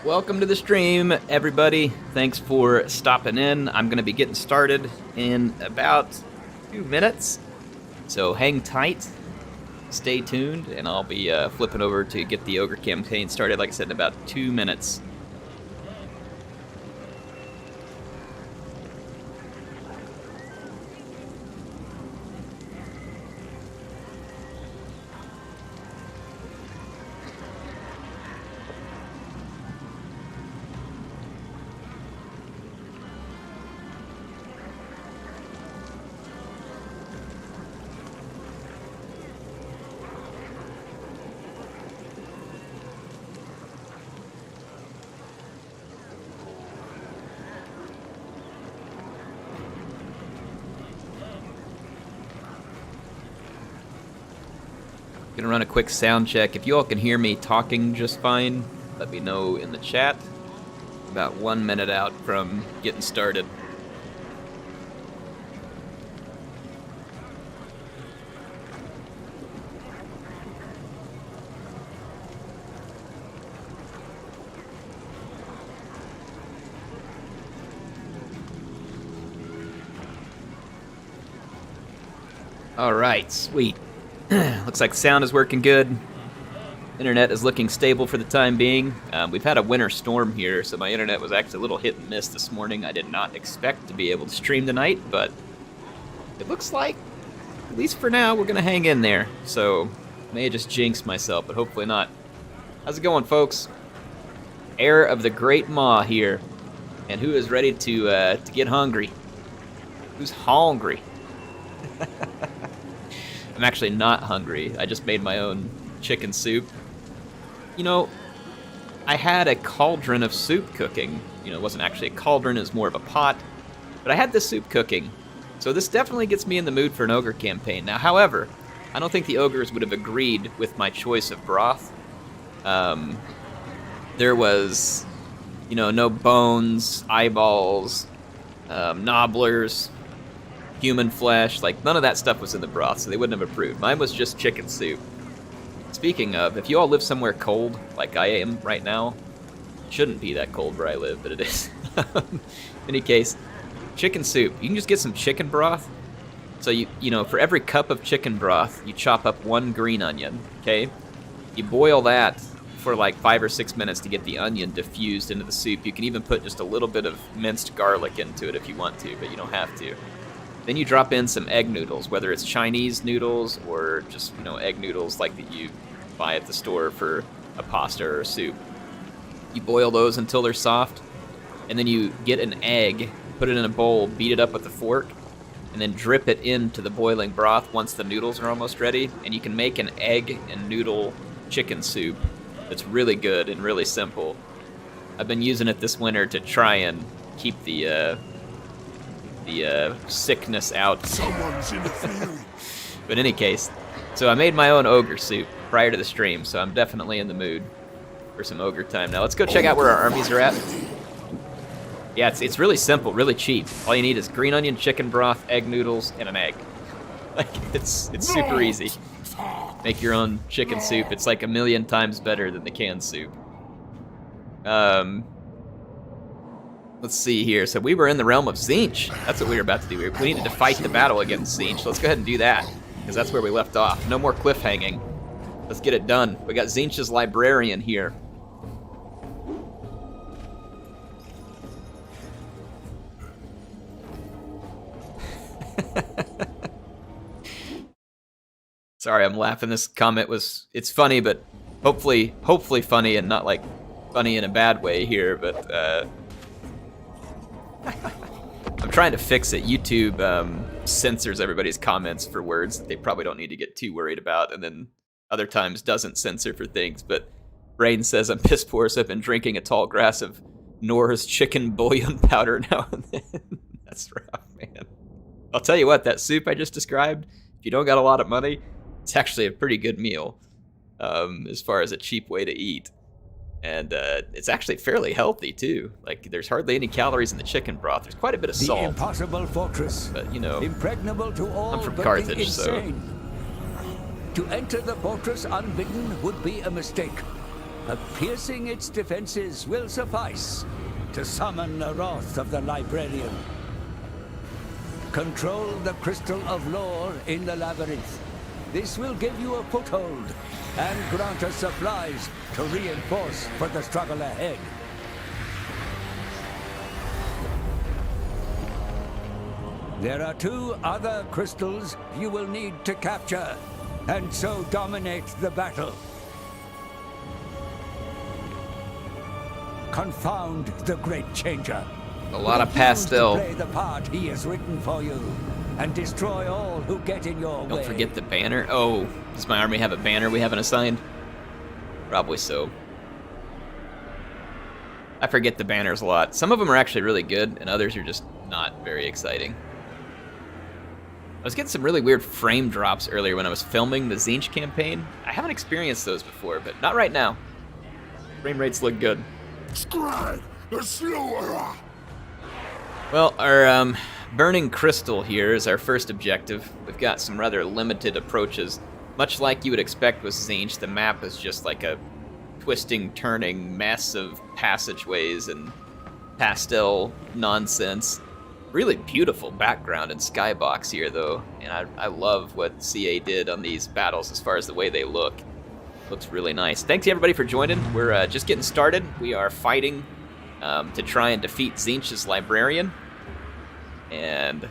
Welcome to the stream, everybody. Thanks for stopping in. I'm going to be getting started in about 2 minutes, so hang tight, stay tuned, and I'll be flipping over to get the Ogre campaign started, like I said, in about 2 minutes. Gonna run a quick sound check. If you all can hear me talking just fine, let me know in the chat. About 1 minute out from getting started. All right, sweet. Looks like sound is working good. Internet is looking stable for the time being. We've had a winter storm here, so my internet was actually a little hit and miss this morning. I did not expect to be able to stream tonight, but it looks like, at least for now, we're going to hang in there. So, may have just jinxed myself, but hopefully not. How's it going, folks? Heir of the Great Maw here. And who is ready to get hungry? Who's hungry? I'm actually not hungry. I just made my own chicken soup. You know, I had a cauldron of soup cooking. You know, it wasn't actually a cauldron, it was more of a pot. But I had this soup cooking. So this definitely gets me in the mood for an ogre campaign. Now, however, I don't think the ogres would have agreed with my choice of broth. There was, you know, no bones, eyeballs, nobblers, human flesh, like none of that stuff was in the broth, so they wouldn't have approved. Mine was just chicken soup. Speaking of, if you all live somewhere cold, like I am right now, it shouldn't be that cold where I live, but it is. In any case, chicken soup. You can just get some chicken broth. So you know, for every cup of chicken broth, you chop up 1 green onion, okay? You boil that for like 5 or 6 minutes to get the onion diffused into the soup. You can even put just a little bit of minced garlic into it if you want to, but you don't have to. Then you drop in some egg noodles, whether it's Chinese noodles or just, you know, egg noodles like that you buy at the store for a pasta or a soup. You boil those until they're soft, and then you get an egg, put it in a bowl, beat it up with a fork, and then drip it into the boiling broth once the noodles are almost ready, and you can make an egg and noodle chicken soup that's really good and really simple. I've been using it this winter to try and keep the sickness out. Someone's interfering. But in any case, so I made my own ogre soup prior to the stream, so I'm definitely in the mood for some ogre time. Now let's go check out where our armies are at. Yeah, it's really simple, really cheap. All you need is green onion, chicken broth, egg noodles, and an egg. Like, it's super easy. Make your own chicken soup. It's like 1,000,000 times better than the canned soup. Let's see here. So we were in the realm of Tzeentch. That's what we were about to do. We needed to fight the battle against Tzeentch. Let's go ahead and do that, because that's where we left off. No more cliffhanging. Let's get it done. We got Tzeentch's librarian here. Sorry, I'm laughing. This comment it's funny, but hopefully funny and not like funny in a bad way here, but I'm trying to fix it. YouTube censors everybody's comments for words that they probably don't need to get too worried about, and then other times doesn't censor for things. But Brain says, I'm piss poor, so I've been drinking a tall glass of Nora's chicken bouillon powder now and then. That's rough, man. I'll tell you what, that soup I just described, if you don't got a lot of money, it's actually a pretty good meal as far as a cheap way to eat. And it's actually fairly healthy, too. Like, there's hardly any calories in the chicken broth. There's quite a bit of salt. The impossible fortress. But, you know, impregnable to all I'm from but Carthage, the so... insane. To enter the fortress unbidden would be a mistake. but piercing its defenses will suffice to summon the wrath of the librarian. Control the crystal of lore in the labyrinth. This will give you a foothold and grant us supplies to reinforce for the struggle ahead. There are 2 other crystals you will need to capture, and so dominate the battle. Confound the Great Changer. A lot of Refuse pastel. to play the part he has written for you, and destroy all who get in your way. Don't forget the banner. Oh, does my army have a banner we haven't assigned? Probably so. I forget the banners a lot. Some of them are actually really good, and others are just not very exciting. I was getting some really weird frame drops earlier when I was filming the Tzeentch campaign. I haven't experienced those before, but not right now. Frame rates look good. Skrag, the slaughterer! Well, our burning crystal here is our first objective. We've got some rather limited approaches. Much like you would expect with Tzeentch, the map is just like a twisting, turning mess of passageways and pastel nonsense. Really beautiful background and skybox here, though, and I love what CA did on these battles as far as the way they look. Looks really nice. Thanks to everybody for joining. We're just getting started. We are fighting to try and defeat Tzeentch's librarian, and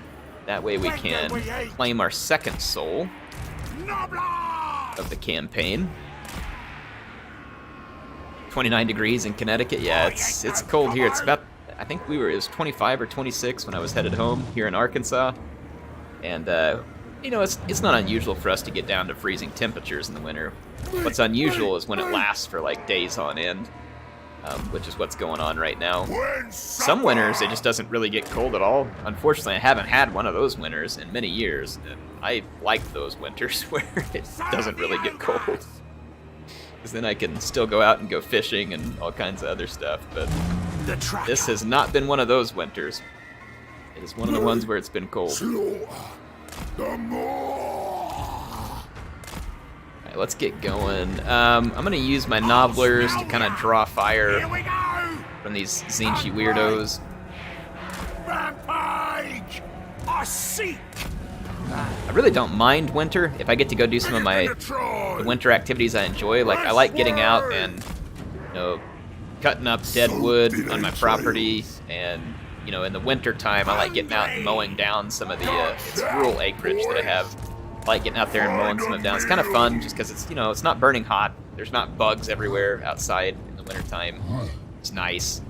that way we can claim our second soul of the campaign. 29 degrees in Connecticut. Yeah, it's cold here. It's about, I think it was 25 or 26 when I was headed home here in Arkansas. And, you know, it's not unusual for us to get down to freezing temperatures in the winter. What's unusual is when it lasts for, like, days on end, which is what's going on right now. Some winters, it just doesn't really get cold at all. Unfortunately, I haven't had one of those winters in many years. And I like those winters where it doesn't really get cold. Because then I can still go out and go fishing and all kinds of other stuff, but this has not been one of those winters. It is one of the ones where it's been cold. Alright, let's get going. I'm going to use my nobblers to kind of draw fire from these Tzeentchy weirdos. Rampage! I seek! I really don't mind winter if I get to go do some of the winter activities I enjoy. Like, I like getting out and, you know, cutting up dead wood on my property, and, you know, in the winter time I like getting out and mowing down some of the it's rural acreage that I have. I like getting out there and mowing some of it down. It's kind of fun just because it's, you know, it's not burning hot. There's not bugs everywhere outside in the winter time. It's nice.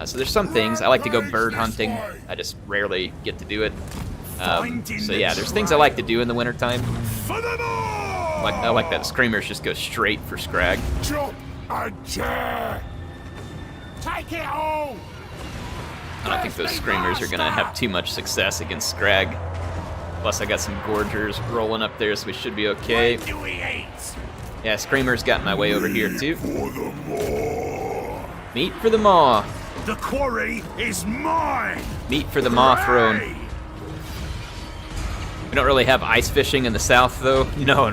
So there's some things. I like to go bird hunting. I just rarely get to do it. So yeah, there's things I like to do in the wintertime. I like that screamers just go straight for Skrag. Jump and tear! Take it all! I don't think those screamers are gonna have too much success against Skrag. Plus I got some gorgers rolling up there, so we should be okay. Do we eat? Yeah, screamers got in my way over here too. For the maw! Meat for the maw. The quarry is mine! Meat for the maw throne. We don't really have ice fishing in the south, though. No.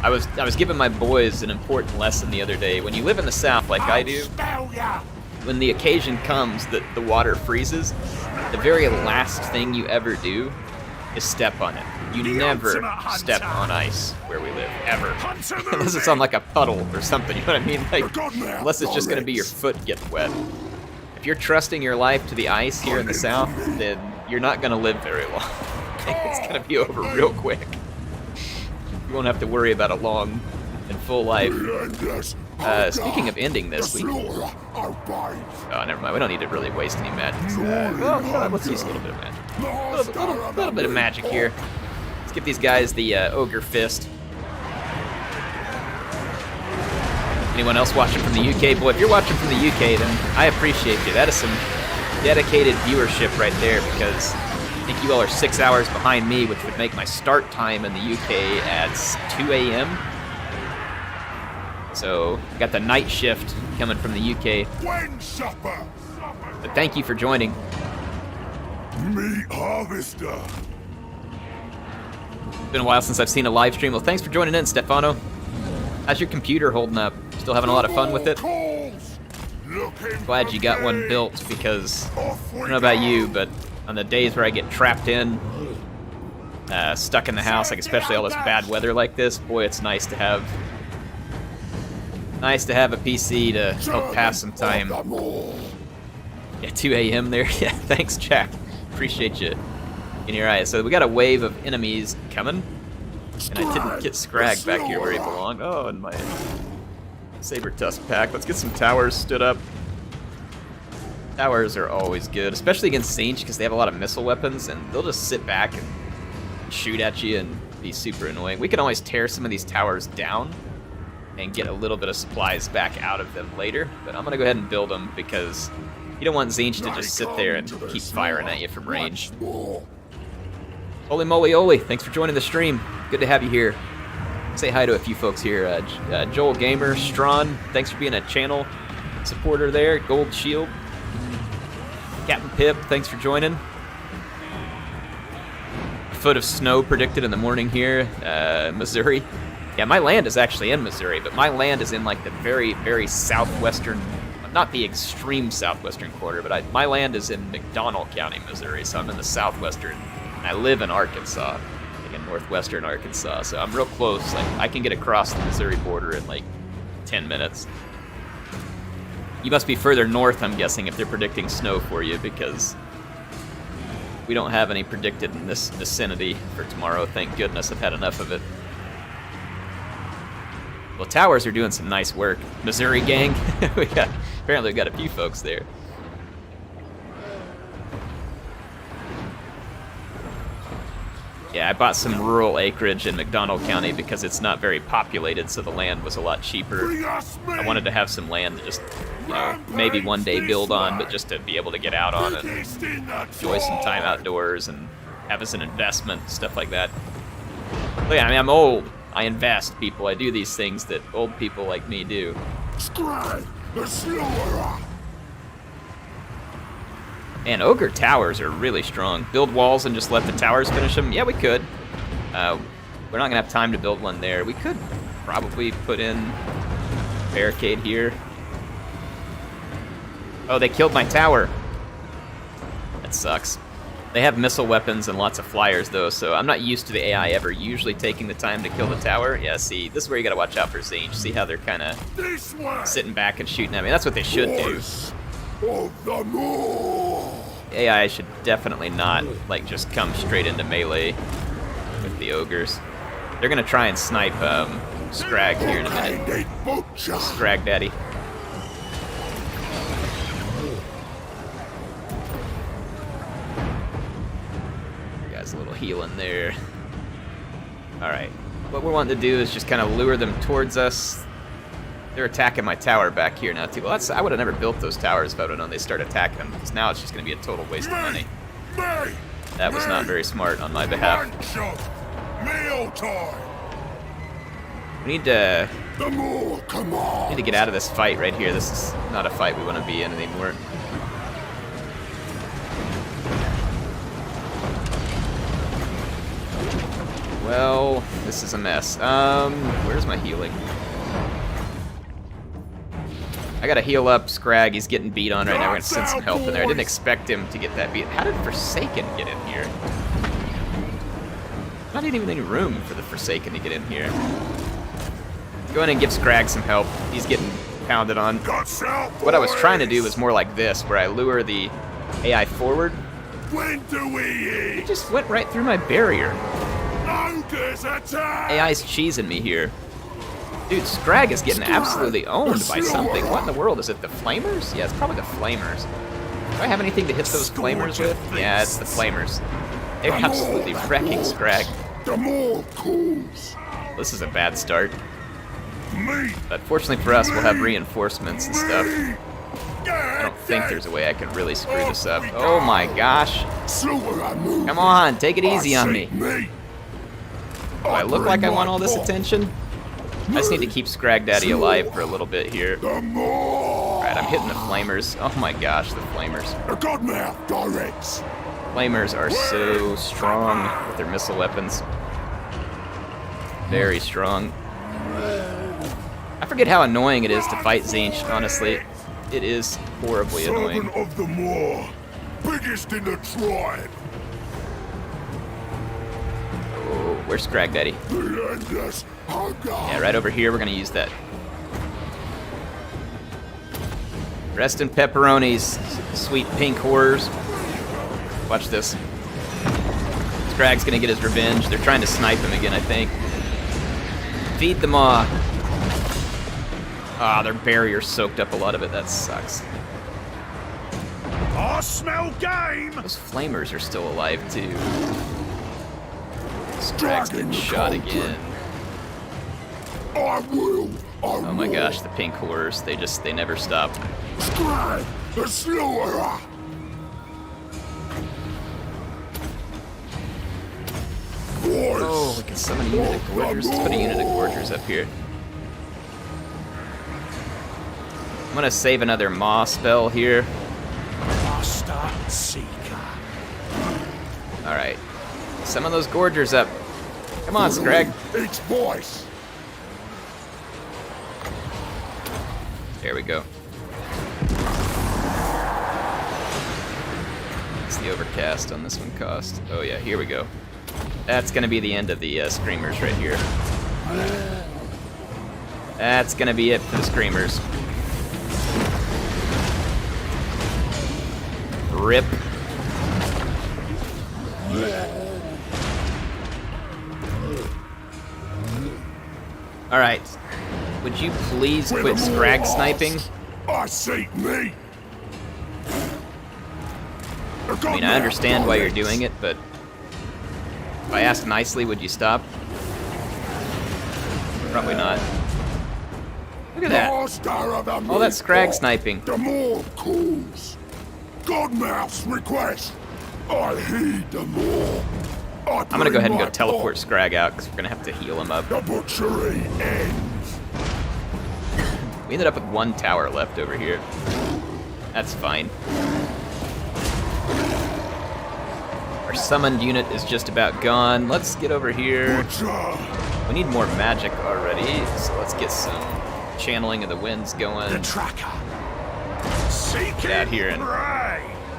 I was giving my boys an important lesson the other day. When you live in the south like I do, when the occasion comes that the water freezes, the very last thing you ever do is step on it. You never step on ice where we live, ever. Unless it's on like a puddle or something, you know what I mean? Like, unless it's just gonna be your foot gets wet. If you're trusting your life to the ice here in the south, then you're not gonna live very long. It's gonna be over real quick. You won't have to worry about a long and full life. Speaking of ending this, oh, never mind. We don't need to really waste any magic. Well, let's use a little bit of magic. A little bit of magic here. Let's give these guys the ogre fist. Anyone else watching from the UK? Boy, if you're watching from the UK, then I appreciate you. That is some dedicated viewership right there, because I think you all are 6 hours behind me, which would make my start time in the UK at 2 a.m. So, got the night shift coming from the UK. But thank you for joining. Meat harvester. It's been a while since I've seen a live stream. Well, thanks for joining in, Stefano. How's your computer holding up? Still having a lot of fun with it? Calls. Looking Glad you got one for built because Off I we don't know about go. you, but on the days where I get trapped in, stuck in the house, like especially all this bad weather like this, boy, it's nice to have a PC to help pass some time. Yeah, 2 a.m. there. Yeah, thanks, Jack. Appreciate you. In your eyes. So we got a wave of enemies coming, and I didn't get Skrag back here where he belonged. Oh, and my saber tusk pack. Let's get some towers stood up. Towers are always good, especially against Tzeentch because they have a lot of missile weapons, and they'll just sit back and shoot at you and be super annoying. We can always tear some of these towers down and get a little bit of supplies back out of them later, but I'm gonna go ahead and build them because you don't want Tzeentch to just sit there and keep firing at you from range. Holy moly, Oli, thanks for joining the stream. Good to have you here. Say hi to a few folks here. Joel Gamer, Strawn, thanks for being a channel supporter there. Gold Shield. Captain Pip, thanks for joining. A foot of snow predicted in the morning here. Missouri. Yeah, my land is actually in Missouri, but my land is in like the very, very southwestern, not the extreme southwestern quarter, but my land is in McDonald County, Missouri, so I'm in the southwestern. I live in Arkansas, like in northwestern Arkansas, so I'm real close. Like I can get across the Missouri border in like 10 minutes. You must be further north, I'm guessing, if they're predicting snow for you, because we don't have any predicted in this vicinity for tomorrow. Thank goodness, I've had enough of it. Well, towers are doing some nice work. Missouri gang, apparently we got a few folks there. Yeah, I bought some rural acreage in McDonald County because it's not very populated, so the land was a lot cheaper. I wanted to have some land to just, you know, maybe one day build on, but just to be able to get out on and enjoy some time outdoors and have as an investment, stuff like that. But yeah, I mean, I'm old. I invest, people. I do these things that old people like me do. Skrag, the slaughterer. And Ogre towers are really strong. Build walls and just let the towers finish them? Yeah, we could. We're not going to have time to build one there. We could probably put in a barricade here. Oh, they killed my tower. That sucks. They have missile weapons and lots of flyers, though, so I'm not used to the AI ever usually taking the time to kill the tower. Yeah, see, this is where you got to watch out for Tzeentch. See how they're kind of sitting back and shooting at me. That's what they should do. Of the moor. AI should definitely not, like, just come straight into melee with the ogres. They're gonna try and snipe Skrag here in a minute. Skrag Daddy. Guys, a little healing there. Alright. What we're wanting to do is just kind of lure them towards us. They're attacking my tower back here now, too. Well, I would have never built those towers if I would have known they start attacking them, because now it's just going to be a total waste of money. That was not very smart on my behalf. Meal time. We need to Come on. get out of this fight right here. This is not a fight we want to be in anymore. Well, this is a mess. Where's my healing? I gotta heal up Skrag. He's getting beat on right now. We're gonna send some help in there. I didn't expect him to get that beat. How did Forsaken get in here? Not even any room for the Forsaken to get in here. Go in and give Skrag some help. He's getting pounded on. What I was trying to do was more like this, where I lure the AI forward. When do we It eat? just went right through my barrier. Ogres attack. AI's cheesing me here. Dude, Skrag is getting absolutely owned by something. What in the world? Is it the Flamers? Yeah, it's probably the Flamers. Do I have anything to hit those Flamers with? Yeah, it's the Flamers. They're absolutely wrecking Skrag. The more calls. This is a bad start. Me. But fortunately for us, we'll have reinforcements and stuff. I don't think there's a way I can really screw this up. Oh my gosh. Come on, take it easy on me. Do I look like I want all this attention? I just need to keep Skrag Daddy alive for a little bit here. Alright, I'm hitting the Flamers. Oh my gosh, the Flamers. The Godmouth directs. Flamers are so strong with their missile weapons. Very strong. forget how annoying it is to fight Tzeentch, honestly. It is horribly annoying. Servant of the Moor, biggest in the tribe. Oh, where's Skrag Daddy? The endless hunger. Yeah, right over here. We're gonna use that. Rest in pepperonis, sweet pink horrors. Watch this. Skrag's gonna get his revenge. They're trying to snipe him again, I think. Feed the maw. Ah, their barrier soaked up a lot of it. That sucks. I smell game. Those flamers are still alive too. Skrag's getting shot again. I will. Oh my gosh, the pink horrors. They never stop. Skrag, the slaughterer. Oh, we can summon a unit of gorgers. Let's put a unit of gorgers up here. I'm gonna save another maw spell here. Master Seeker. Alright. Summon those gorgers up. Come on, Skrag. Its voice. There we go. What's the overcast on this one cost? Oh yeah, here we go. That's gonna be the end of the screamers right here. That's gonna be it for the screamers. Rip. Alright. Would you please quit Skrag sniping? I seek me. I mean, I understand why you're doing it, but if I ask nicely, would you stop? Probably not. Look at that. All that Skrag sniping. The more calls. Godmouth's request. I heed the more. I'm gonna go ahead and go teleport Skrag out because we're gonna have to heal him up. The butchery ends. We ended up with one tower left over here. That's fine. Our summoned unit is just about gone. Let's get over here. We need more magic already, so let's get some channeling of the winds going. The tracker. Get out here and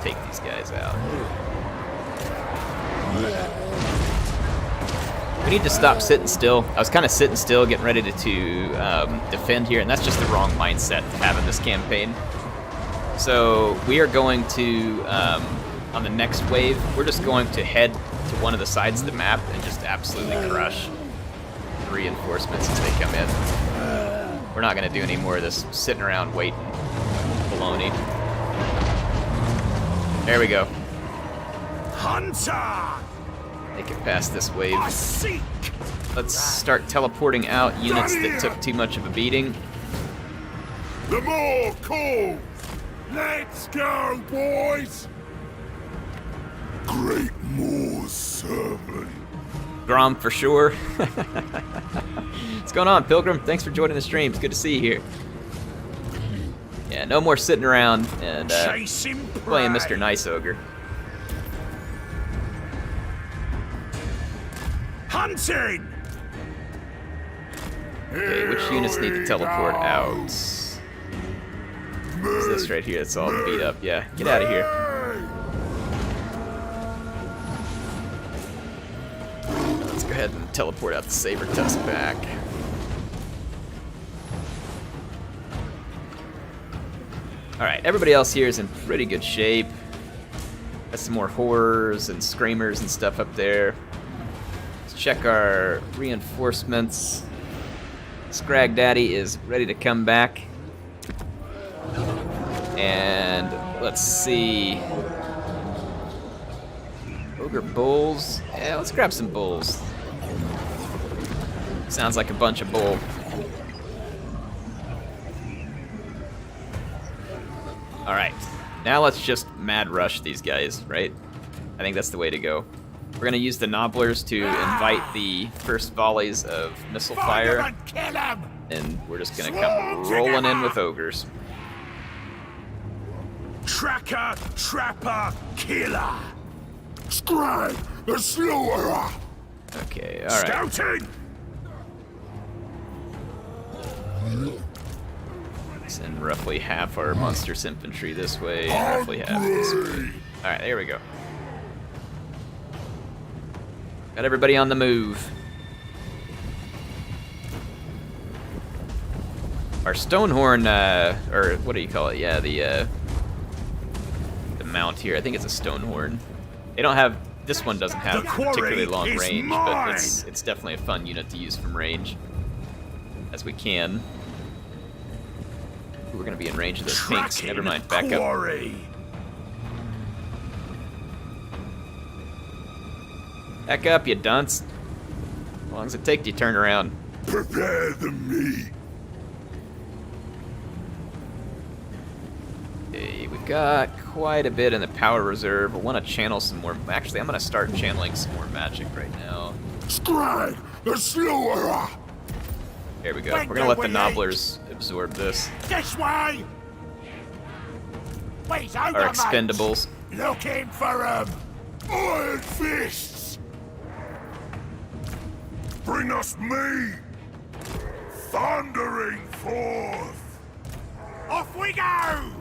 take these guys out. We need to stop sitting still. I was kind of sitting still, getting ready to defend here, and that's just the wrong mindset to have in this campaign. So we are going to, on the next wave, we're just going to head to one of the sides of the map and just absolutely crush the reinforcements as they come in. We're not going to do any more of this sitting around waiting baloney. There we go. Hunter! Make it past this wave. I seek. Let's start teleporting out units that took too much of a beating. The more calls. Let's go, boys. Great Moor's servant. Grom for sure. What's going on, Pilgrim? Thanks for joining the stream. It's good to see you here. Yeah, no more sitting around and playing Mr. Nice Ogre. Hunting! Okay, which units need to teleport out? Is this right here? It's all beat up. Yeah, get out of here. Let's go ahead and teleport out the Saber Tusk back. Alright, everybody else here is in pretty good shape. Got some more horrors and screamers and stuff up there. Let's check our reinforcements. Skrag Daddy is ready to come back. And let's see. Ogre bulls. Yeah, let's grab some bulls. Sounds like a bunch of bull. Alright, now let's just mad rush these guys, right? I think that's the way to go. We're gonna use the Nobblers to invite the first volleys of missile fire, and we're just gonna come rolling in with ogres. Tracker, trapper, killer. Skrag, the slaughterer. Okay, alright. Scouting. Send roughly half our monstrous infantry this way, and roughly half this way. Alright, there we go. Got everybody on the move. Our Stonehorn, or what do you call it? Yeah, the mount here. I think it's a Stonehorn. They don't have, this one doesn't have particularly long range, but it's definitely a fun unit to use from range, as we can. We're gonna be in range of those pinks. Never mind, back up. Back up, you dunce. As long as it takes you, turn around. Prepare the meat. Okay, we've got quite a bit in the power reserve. I want to channel some more. Actually, I'm going to start channeling some more magic right now. Skrag, the slaughterer. There we go. We're going to let the Nobblers absorb this. This way. Wait, Our expendables. Looking for 'em. Iron fists. Bring us meat. Thundering forth. Off we go.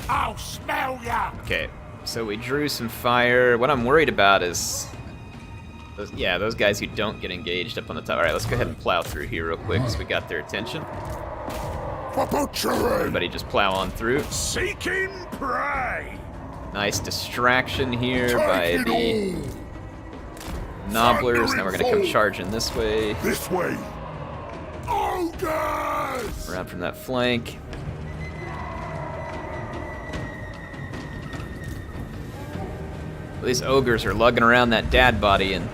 I'll smell ya. Okay, so we drew some fire. What I'm worried about is those guys who don't get engaged up on the top. All right, let's go ahead and plow through here real quick because we got their attention. For butchering. Everybody just plow on through. Seeking prey. Nice distraction here by the Nobblers. Now we're going to come charging this way. This way. Ogres. Around from that flank. Well, these ogres are lugging around that dad body, and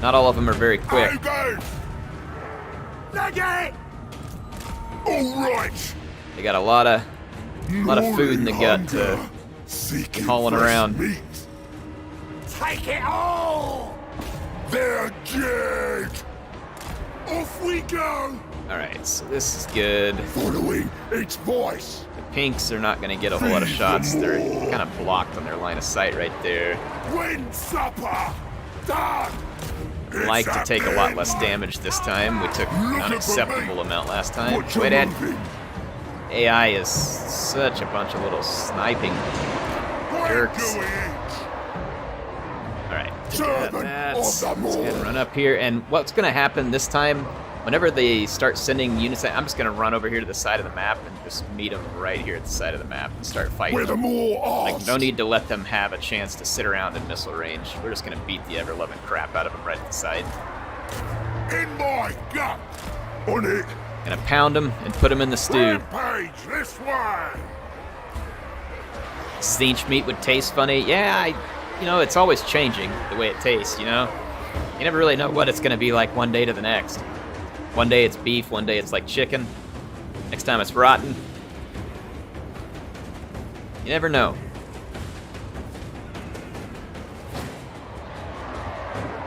not all of them are very quick. Ogres. Nugget. All right. They got a lot of food in the gut to Seeking hauling fresh around. meat. Take it all. They're dead. Off we go. All right, so this is good. Following its voice. The pinks are not going to get a whole lot of shots. They're kind of blocked on their line of sight right there. Wind supper. Done. Like to take a lot less damage this time. We took an unacceptable amount last time. Wait, Ed. AI is such a bunch of little sniping jerks. Alright, let's go ahead and run up here. And what's going to happen this time, whenever they start sending units, I'm just going to run over here to the side of the map and just meet them right here at the side of the map and start fighting them. Like, no need to let them have a chance to sit around in missile range. We're just going to beat the ever-loving crap out of them right at the side. In my gut. On it. Gonna pound them and put them in the stew. Rampage this way. Tzeentch meat would taste funny. Yeah, you know, it's always changing the way it tastes, you know? You never really know what it's gonna be like one day to the next. One day it's beef, one day it's like chicken. Next time it's rotten. You never know.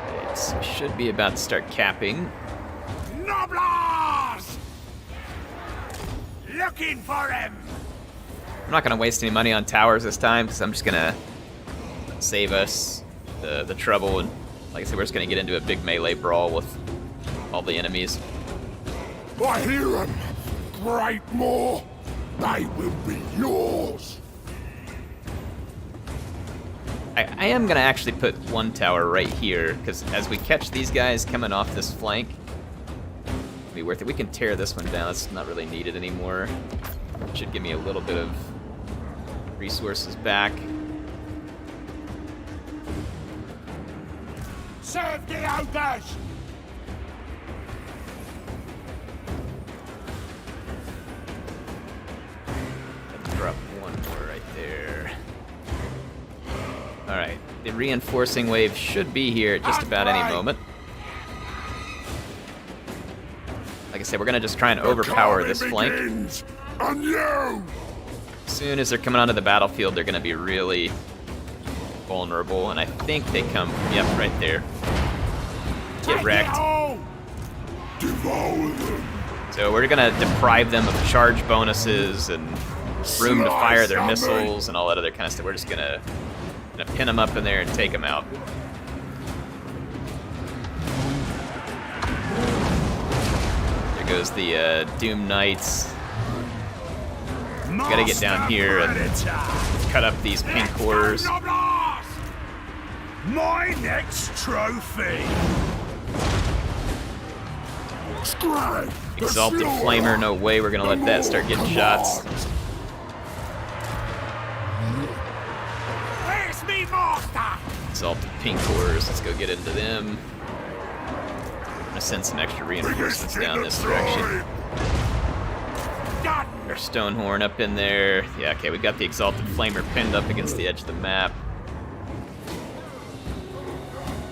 Okay, so we should be about to start capping. Nobblers! Looking for him. I'm not gonna waste any money on towers this time because I'm just gonna save us the trouble, and like I said, we're just gonna get into a big melee brawl with all the enemies. I hear them. Great more. They will be yours. I am gonna actually put one tower right here because as we catch these guys coming off this flank, it'll be worth it. We can tear this one down. It's not really needed anymore. It should give me a little bit of resources back. Serve the ogres. Let's drop one more right there. Alright, the reinforcing wave should be here at just about any moment. Like I said, we're gonna just try and overpower this flank. And you. As soon as they're coming onto the battlefield, they're gonna be really vulnerable, and I think they come, yep, right there. Get wrecked. Devour them. So we're gonna deprive them of charge bonuses and room to fire their missiles and all that other kind of stuff. We're just gonna pin them up in there and take them out. There goes the Doom Knights. Gotta get down here and cut up these pink horrors. My next trophy. Skrag, the Exalted Slaughterer, Flamer, no way we're gonna let that start getting shots. Where's me master? Exalted pink horrors, let's go get into them. I'm gonna send some extra reinforcements down this direction. Our Stonehorn up in there. Yeah, okay, we got the Exalted Flamer pinned up against the edge of the map.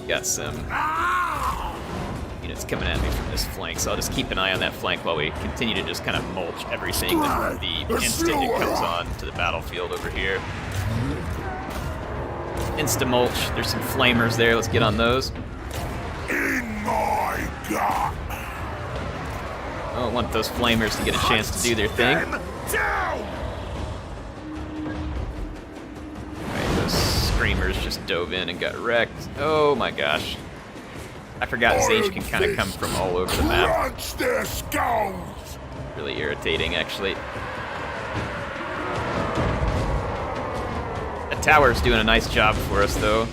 Got some units coming at me from this flank, so I'll just keep an eye on that flank while we continue to just kind of mulch everything that the instant it comes on to the battlefield over here. Insta-mulch, there's some flamers there, let's get on those. In my gut. I don't want those flamers to get a chance to do their thing. Down. Right, those screamers just dove in and got wrecked. Oh my gosh. I forgot Tzeentch can kind of come from all over the map. Crunch their skulls. Really irritating, actually. The tower's doing a nice job for us, though.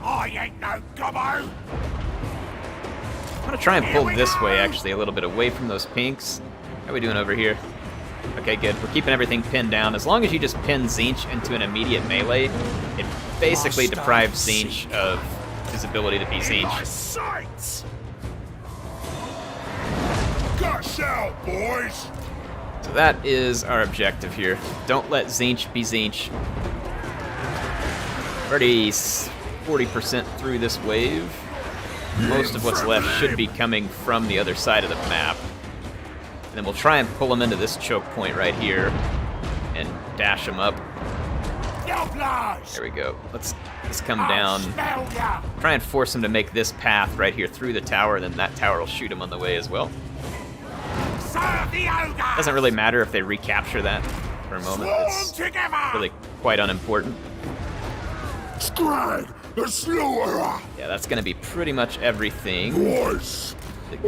I ain't no gobbo. I'm gonna try and pull this way, actually, a little bit away from those pinks. How are we doing over here? Okay, good. We're keeping everything pinned down. As long as you just pin Tzeentch into an immediate melee, it basically deprives Tzeentch of his ability to be Tzeentch. Sights. Gush out, boys. So that is our objective here. Don't let Tzeentch be Tzeentch. Already 40% through this wave. Most of what's left should be coming from the other side of the map. And then we'll try and pull them into this choke point right here and dash them up. There we go. Let's come down. Try and force them to make this path right here through the tower, and then that tower will shoot them on the way as well. Doesn't really matter if they recapture that for a moment. It's really quite unimportant. Skrag, the Slaughterer. Yeah, that's going to be pretty much everything Voice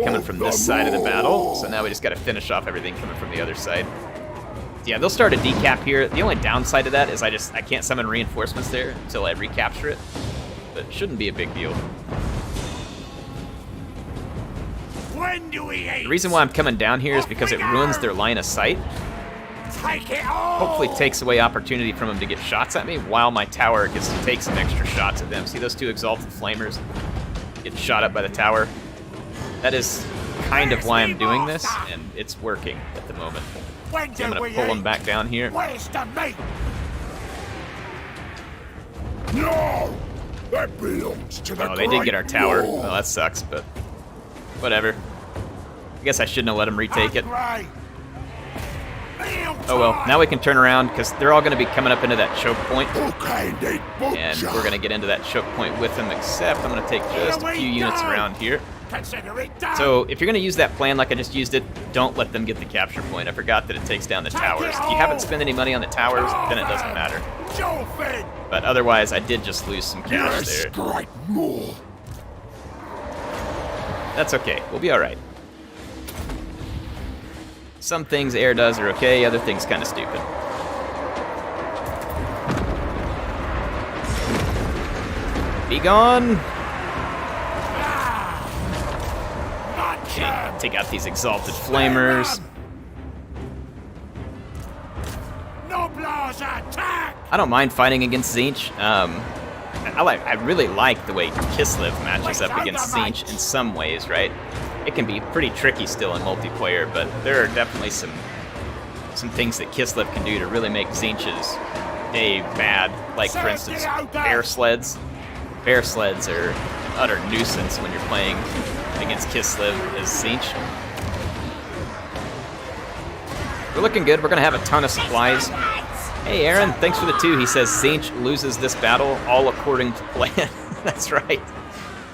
coming from this side of the battle. So now we just got to finish off everything coming from the other side. Yeah, they'll start a decap here. The only downside to that is I can't summon reinforcements there until I recapture it. But it shouldn't be a big deal. When do we eat? The reason why I'm coming down here is because it ruins their line of sight. Take it all. Hopefully takes away opportunity from them to get shots at me while my tower gets to take some extra shots at them. See those two Exalted Flamers getting shot up by the tower? That is kind of why I'm doing this, and it's working at the moment. When So I'm do gonna we pull them eat? back down here. Where's the meat? No! That belongs to the Oh, they did get our tower. Lord. Well, that sucks, but whatever. I guess I shouldn't have let them retake it. Upgrade. Oh well, now we can turn around because they're all going to be coming up into that choke point, Okay, Nick Butcher. and we're going to get into that choke point with them, except I'm going to take just a few units around here. Consider it done. So if you're going to use that plan like I just used it, don't let them get the capture point. I forgot that it takes down the towers. If you haven't spent any money on the towers, then it doesn't matter. Jolfin. But otherwise, I did just lose some cash Yes, there. great more. That's okay. We'll be all right. Some things air does are okay, other things kind of stupid. Be gone. Okay, take out these Exalted Flamers. Noblars attack. I don't mind fighting against Tzeentch. I really like the way Kislev matches up against Tzeentch in some ways, right? It can be pretty tricky still in multiplayer, but there are definitely some things that Kislev can do to really make Tzeentch's day bad. Like, for instance, bear sleds. Bear sleds are an utter nuisance when you're playing against Kislev as Tzeentch. We're looking good. We're going to have a ton of supplies. Hey, Aaron, thanks for the 2. He says Tzeentch loses this battle all according to plan. That's right.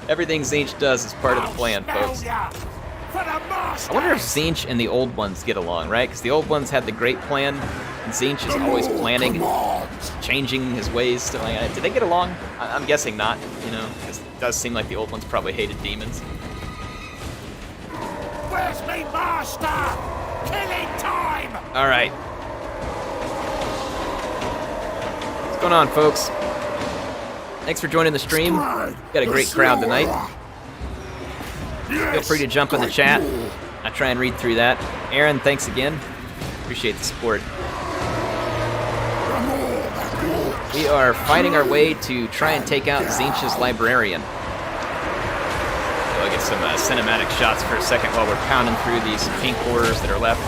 Everything Tzeentch does is part of the plan, folks. I wonder if Tzeentch and the old ones get along, right? Because the old ones had the great plan, and Tzeentch is always planning, changing his ways, stuff like that. Did they get along? I'm guessing not, you know, because it does seem like the old ones probably hated demons. Where's me master? Killing time. All right. going on, folks? Thanks for joining the stream. Got a great crowd tonight. Feel free to jump in the chat. I try and read through that. Aaron, thanks again. Appreciate the support. We are fighting our way to try and take out Tzeentch's librarian. So I'll get some cinematic shots for a second while we're pounding through these pink horrors that are left.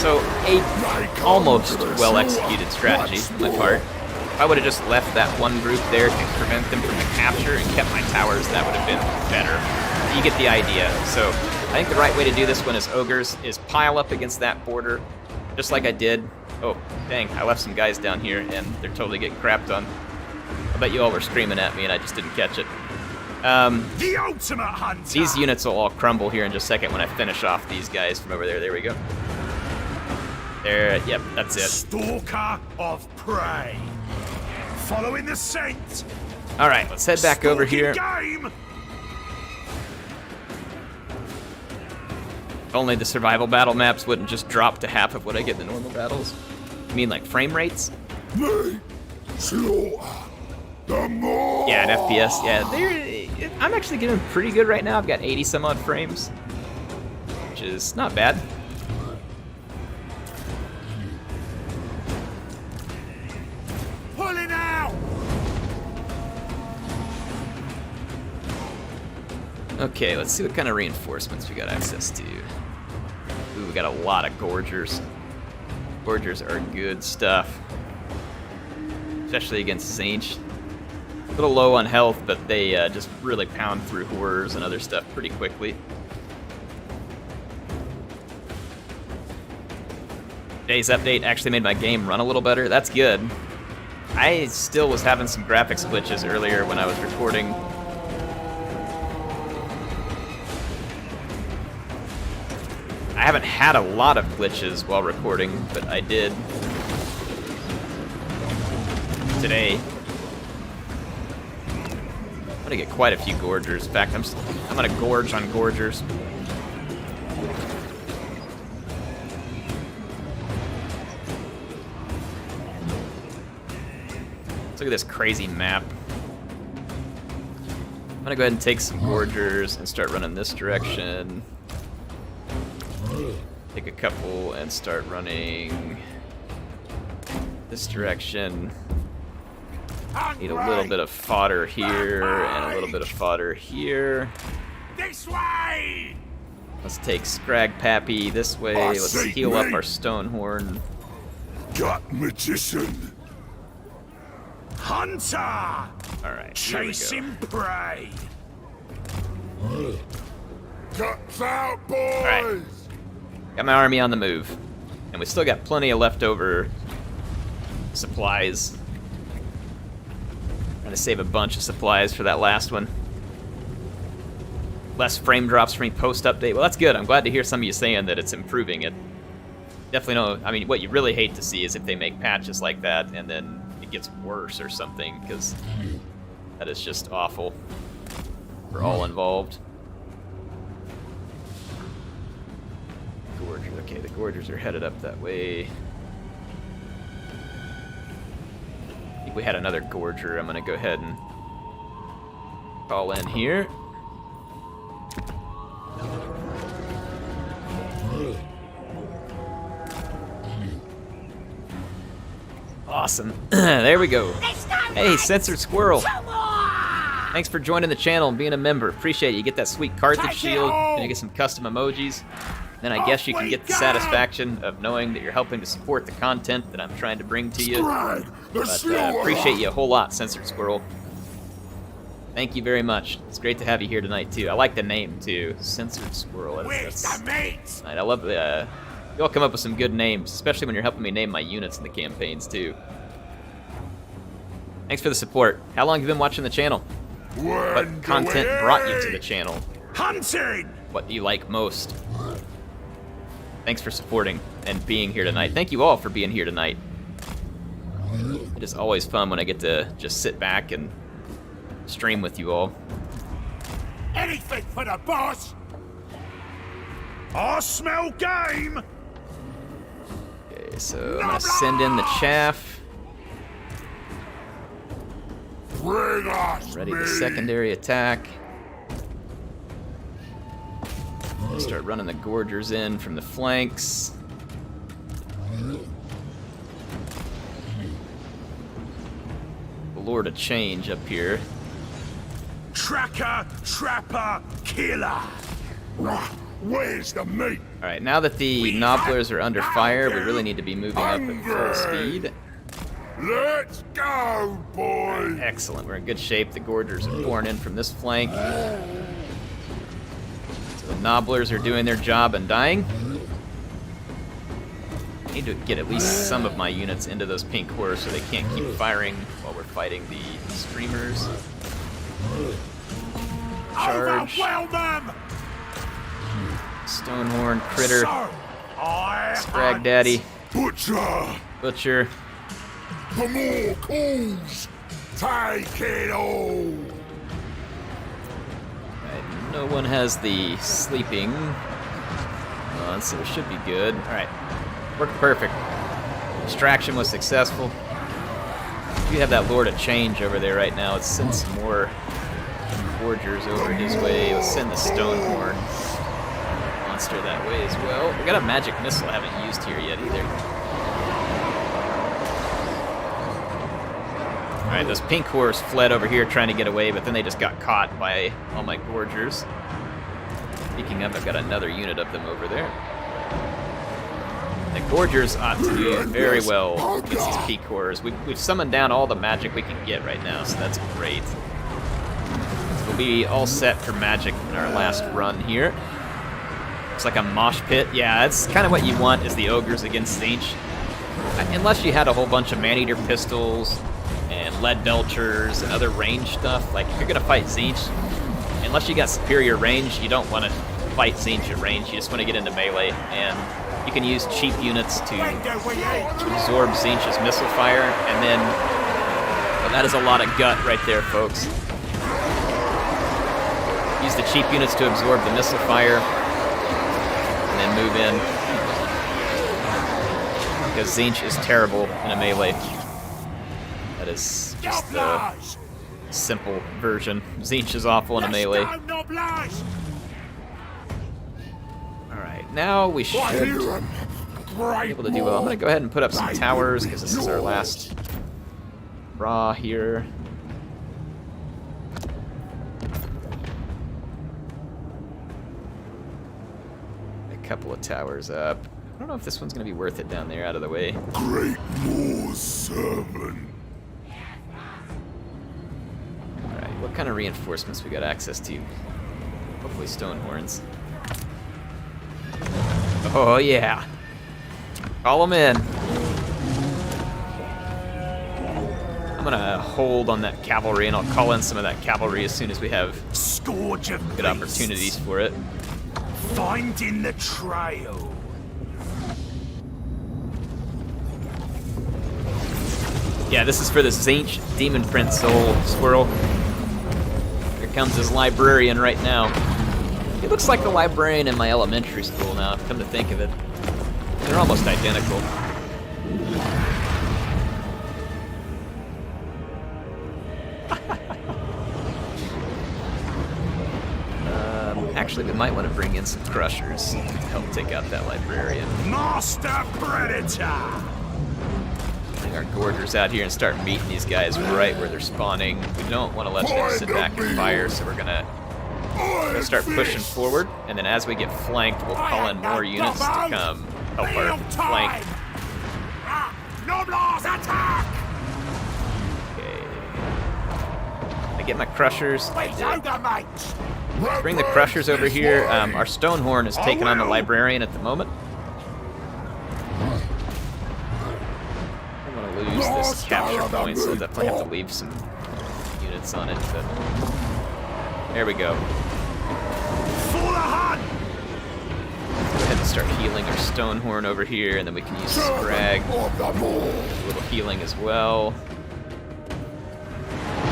So a almost well-executed strategy on my part. If I would have just left that one group there to prevent them from the capture and kept my towers, that would have been better. You get the idea. So I think the right way to do this one as ogres is pile up against that border, just like I did. Oh, dang, I left some guys down here and they're totally getting crapped on. I bet you all were screaming at me and I just didn't catch it. The ultimate hunter. These units will all crumble here in just a second when I finish off these guys from over there. There we go. There, yep, that's it. Stalker of prey. Following the scent. All right, let's head back over here. Game. If only the survival battle maps wouldn't just drop to half of what I get in the normal battles. You mean like frame rates? Me. Slaughter. The more. Yeah, an FPS. Yeah, I'm actually getting pretty good right now. I've got 80 some odd frames, which is not bad. Pulling out. Okay, let's see what kind of reinforcements we got access to. Ooh, we got a lot of Gorgers. Gorgers are good stuff, especially against Tzeentch. A little low on health, but they just really pound through horrors and other stuff pretty quickly. Today's update actually made my game run a little better. That's good. I still was having some graphics glitches earlier when I was recording. I haven't had a lot of glitches while recording, but I did today. I'm gonna get quite a few Gorgers. In fact, I'm gonna gorge on Gorgers. Let's look at this crazy map. I'm gonna go ahead and take some Gorgers and start running this direction. Take a couple and start running this direction. Need a little bit of fodder here and a little bit of fodder here. This way. Let's take Skrag Pappy this way. Let's heal up our Stonehorn. Gut magician. Hunter. All right, here we go. Chasing prey. Guts out, boys. All right. Got my army on the move. And we still got plenty of leftover supplies. Trying to save a bunch of supplies for that last one. Less frame drops for me post-update. Well, that's good. I'm glad to hear some of you saying that it's improving it. Definitely no... I mean, what you really hate to see is if they make patches like that and then it gets worse or something, because that is just awful for all involved. Gorgers. Okay, the Gorgers are headed up that way. I think we had another Gorger. I'm gonna go ahead and call in here. Awesome. There we go. Hey, Censored Squirrel. Thanks for joining the channel and being a member. Appreciate it. You get that sweet Carthage shield. Gonna get some custom emojis. Then I guess you can get the satisfaction of knowing that you're helping to support the content that I'm trying to bring to you. But appreciate you a whole lot, Censored Squirrel. Thank you very much. It's great to have you here tonight, too. I like the name, too. Censored Squirrel. That's I love the... you all come up with some good names, especially when you're helping me name my units in the campaigns, too. Thanks for the support. How long have you been watching the channel? What content brought you to the channel? Hunting! What do you like most? Thanks for supporting and being here tonight. Thank you all for being here tonight. It is always fun when I get to just sit back and stream with you all. Anything for the boss! I smell game! Okay, so I'm gonna send in the chaff. Bring us Ready the meat. secondary attack. Start running the Gorgers in from the flanks. The Lord of Change up here. Tracker, trapper, killer. Where's the meat? Alright, now that the Nobblers are under fire, we really need to be moving up at full speed. Let's go, boy. Excellent, we're in good shape. The Gorgers are pouring in from this flank. So the Nobblers are doing their job and dying. I need to get at least some of my units into those pink horrors so they can't keep firing while we're fighting the streamers. Charge. Overwhelm them. Stonehorn, Critter, So, I Skrag hunt. Daddy, Butcher. Butcher. For more calls. Take it all. Alright, no one has the sleeping on, so we should be good. Alright, worked perfect. Distraction was successful. You have that Lord of Change over there right now. Let's send some more Forgers over his way. Let's send the Stonehorn monster that way as well. We got a magic missile I haven't used here yet either. Alright, those pink horse fled over here trying to get away, but then they just got caught by all my Gorgers. Speaking of, I've got another unit of them over there. The Gorgers ought to do very well against these peak horrors. We've summoned down all the magic we can get right now, so that's great. So we'll be all set for magic in our last run here. Looks like a mosh pit. Yeah, that's kind of what you want is the ogres against Tzeentch. Unless you had a whole bunch of man-eater pistols and lead belchers and other range stuff. Like, if you're going to fight Tzeentch, unless you got superior range, you don't want to fight Tzeentch at range. You just want to get into melee, and you can use cheap units to absorb Tzeentch's missile fire, and then well, that is a lot of gut right there, folks. Use the cheap units to absorb the missile fire, and then move in. Because Tzeentch is terrible in a melee. That is just the simple version. Tzeentch is awful in a melee. Alright, now we should be able to do well. I'm going to go ahead and put up some towers, because this is our last raw here. A couple of towers up. I don't know if this one's going to be worth it down there, out of the way. Great Moor servant. Alright, what kind of reinforcements we got access to? Hopefully Stonehorns. Oh yeah! Call them in! I'm gonna hold on that cavalry, and I'll call in some of that cavalry as soon as we have Scourge of good opportunities for it. Finding the trail. Yeah, this is for the Tzeentch Demon Prince Soul Squirrel. Here comes his librarian right now. He looks like the librarian in my elementary school now, come to think of it. They're almost identical. Actually, we might want to bring in some crushers to help take out that librarian. Master Predator. Bring our Gorgers out here and start meeting these guys right where they're spawning. We don't want to let them sit back and fire, so we're gonna start pushing forward, and then as we get flanked, we'll call in more units to come help our flank. Noblars attack! Okay. I get my crushers. I did. Over, mate! Bring the crushers over here. Our Stonehorn is taking on the librarian at the moment. I don't want to lose this capture point, so I'll definitely have to leave some units on it. But there we go. For the hunt! Go ahead and start healing our Stonehorn over here, and then we can use Skrag. A little healing as well.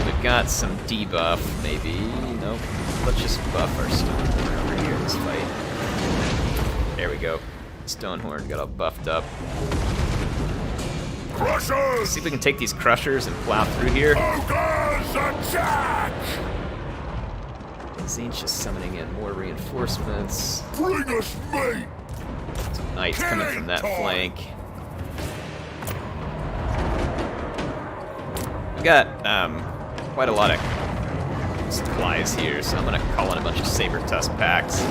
We've got some debuff, maybe. Nope. Let's just buff our Stonehorn over here in this fight. There we go. Stonehorn got all buffed up. Crushers! See if we can take these crushers and plow through here. Ogres attack! Tzeentch is summoning in more reinforcements. Bring us meat! Some knights coming from that flank. We got quite a lot of supplies here, so I'm gonna call in a bunch of saber tusk packs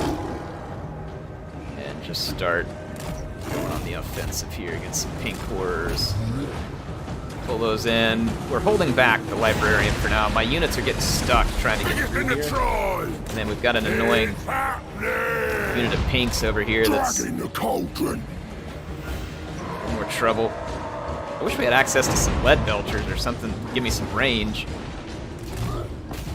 and just start going on the offensive here. Get some pink horrors. Pull those in. We're holding back the librarian for now. My units are getting stuck trying to get through here. And then we've got an annoying unit of pinks over here that's Dragging the cauldron. more trouble. I wish we had access to some lead belchers or something. Give me some range.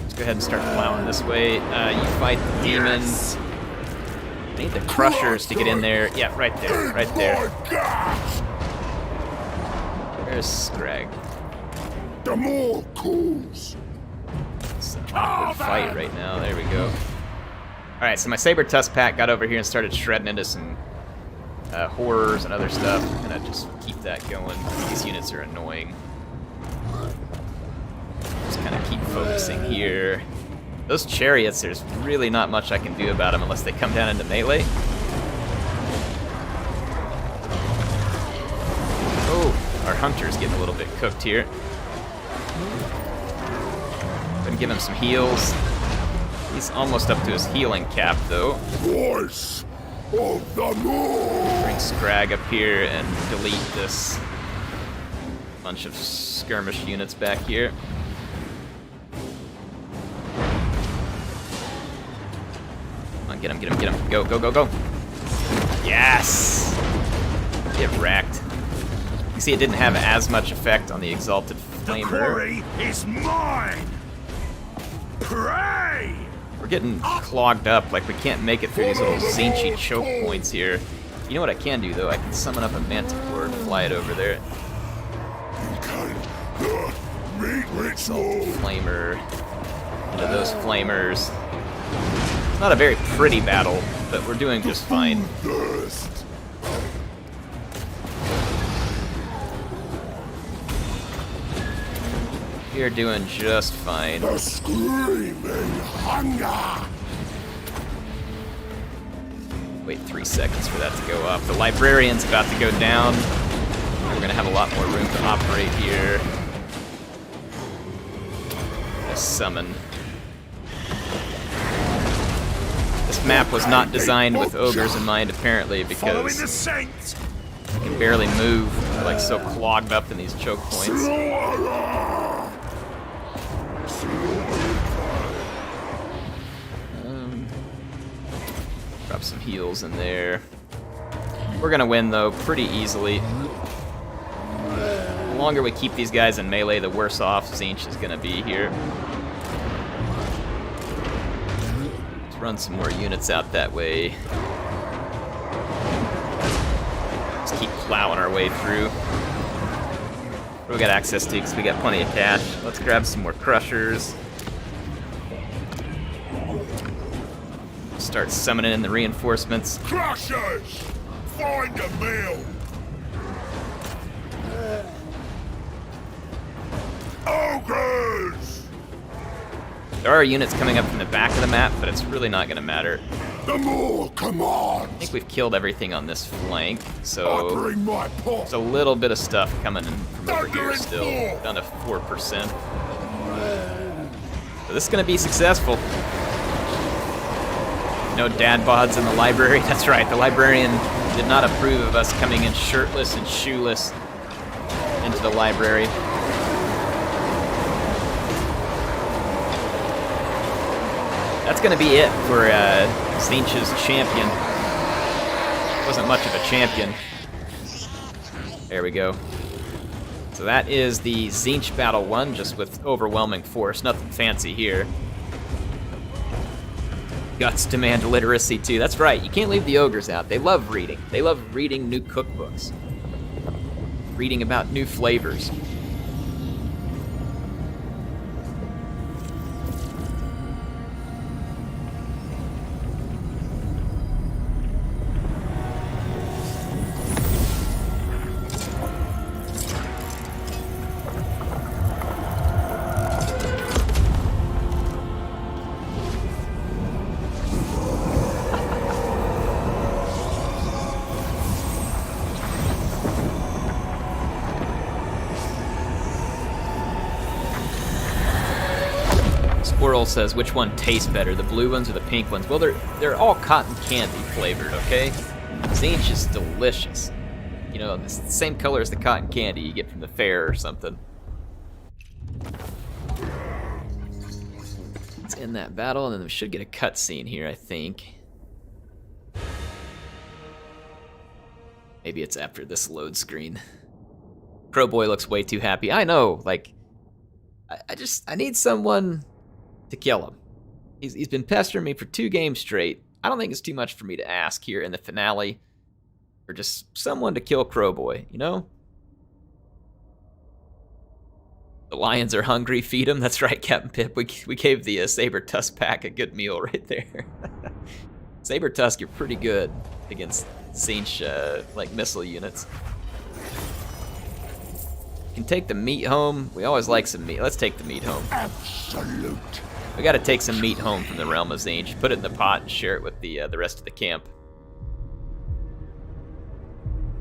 Let's go ahead and start plowing this way. You fight the demons. I need the crushers to get in there. Yeah, right there. Right there. There's Skrag. The more calls. It's an awkward fight right now. There we go. Alright, so my saber tusk pack got over here and started shredding into some horrors and other stuff. I'm gonna just keep that going. These units are annoying. Just kind of keep focusing here. Those chariots, there's really not much I can do about them unless they come down into melee. Oh, our hunter's getting a little bit cooked here. Gonna give him some heals. He's almost up to his healing cap, though. Voice of the moon. Bring Skrag up here and delete this bunch of skirmish units back here. Come on, get him, get him, get him. Go, go, go, go. Yes! Get wrecked. You see it didn't have as much effect on the Exalted Flamer. Quarry is mine. Pray. We're getting clogged up, like we can't make it through these little Tzeentchy choke points here. You know what I can do, though? I can summon up a Manticore and fly it over there. Exalted Flamer into those flamers. It's not a very pretty battle, but we're doing just fine. We are doing just fine. The screaming hunger. Wait 3 seconds for that to go up. The librarian's about to go down. We're gonna have a lot more room to operate here. A summon. This map was not designed with ogres in mind, apparently, because I can barely move. We're like so clogged up in these choke points. Drop some heals in there. We're gonna win, though, pretty easily. The longer we keep these guys in melee, the worse off Tzeentch is gonna be here. Let's run some more units out that way. Just keep plowing our way through. What do we got access to? Because we got plenty of cash. Let's grab some more crushers. Start summoning in the reinforcements. Crushers! Find a mill! Ogres! There are units coming up from the back of the map, but it's really not going to matter. The more I commands! think we've killed everything on this flank, I so bring my pot! there's a little bit of stuff coming in from over here still. Down to 4%. So this is going to be successful. No dad bods in the library. That's right, the librarian did not approve of us coming in shirtless and shoeless into the library. That's gonna be it for Tzeentch's champion. Wasn't much of a champion. There we go. So that is the Tzeentch Battle 1, just with overwhelming force. Nothing fancy here. Guts demand literacy too. That's right, you can't leave the ogres out. They love reading. They love reading new cookbooks. Reading about new flavors. Earl says, which one tastes better, the blue ones or the pink ones? Well, they're all cotton candy flavored, okay? Tzeentch is delicious. You know, it's the same color as the cotton candy you get from the fair or something. Let's end that battle, and then we should get a cutscene here, I think. Maybe it's after this load screen. Crowboy looks way too happy. I know, like, I need someone to kill him. He's been pestering me for 2 games straight. I don't think it's too much for me to ask here in the finale for just someone to kill Crowboy, you know? The lions are hungry, feed them. That's right, Captain Pip. We gave the Saber Tusk pack a good meal right there. Saber Tusk, you're pretty good against Tzeentch, like, missile units. Can take the meat home. We always like some meat. Let's take the meat home. Absolute. We gotta take some meat home from the realm of Tzeentch, put it in the pot and share it with the rest of the camp.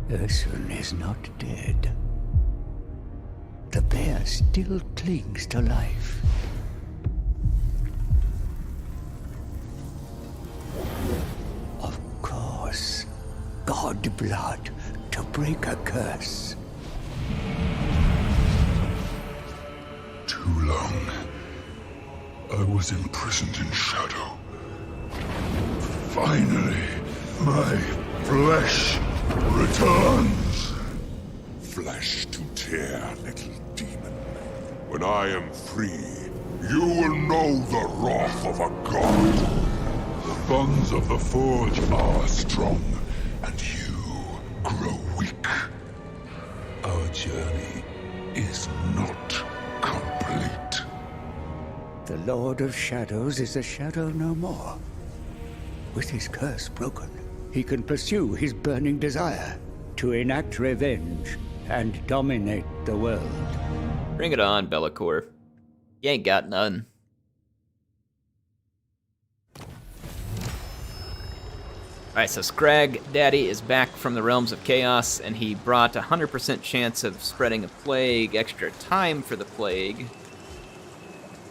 Ursun is not dead. The bear still clings to life. Of course, God blood to break a curse. Too long. I was imprisoned in shadow. Finally, my flesh returns. Flesh to tear, little demon. When I am free, you will know the wrath of a god. The bonds of the forge are strong, and you grow weak. Our journey is not complete. The Lord of Shadows is a shadow no more. With his curse broken, he can pursue his burning desire to enact revenge and dominate the world. Bring it on, Be'lakor. You ain't got none. Alright, so Skrag Daddy is back from the Realms of Chaos, and he brought a 100% chance of spreading a plague, extra time for the plague,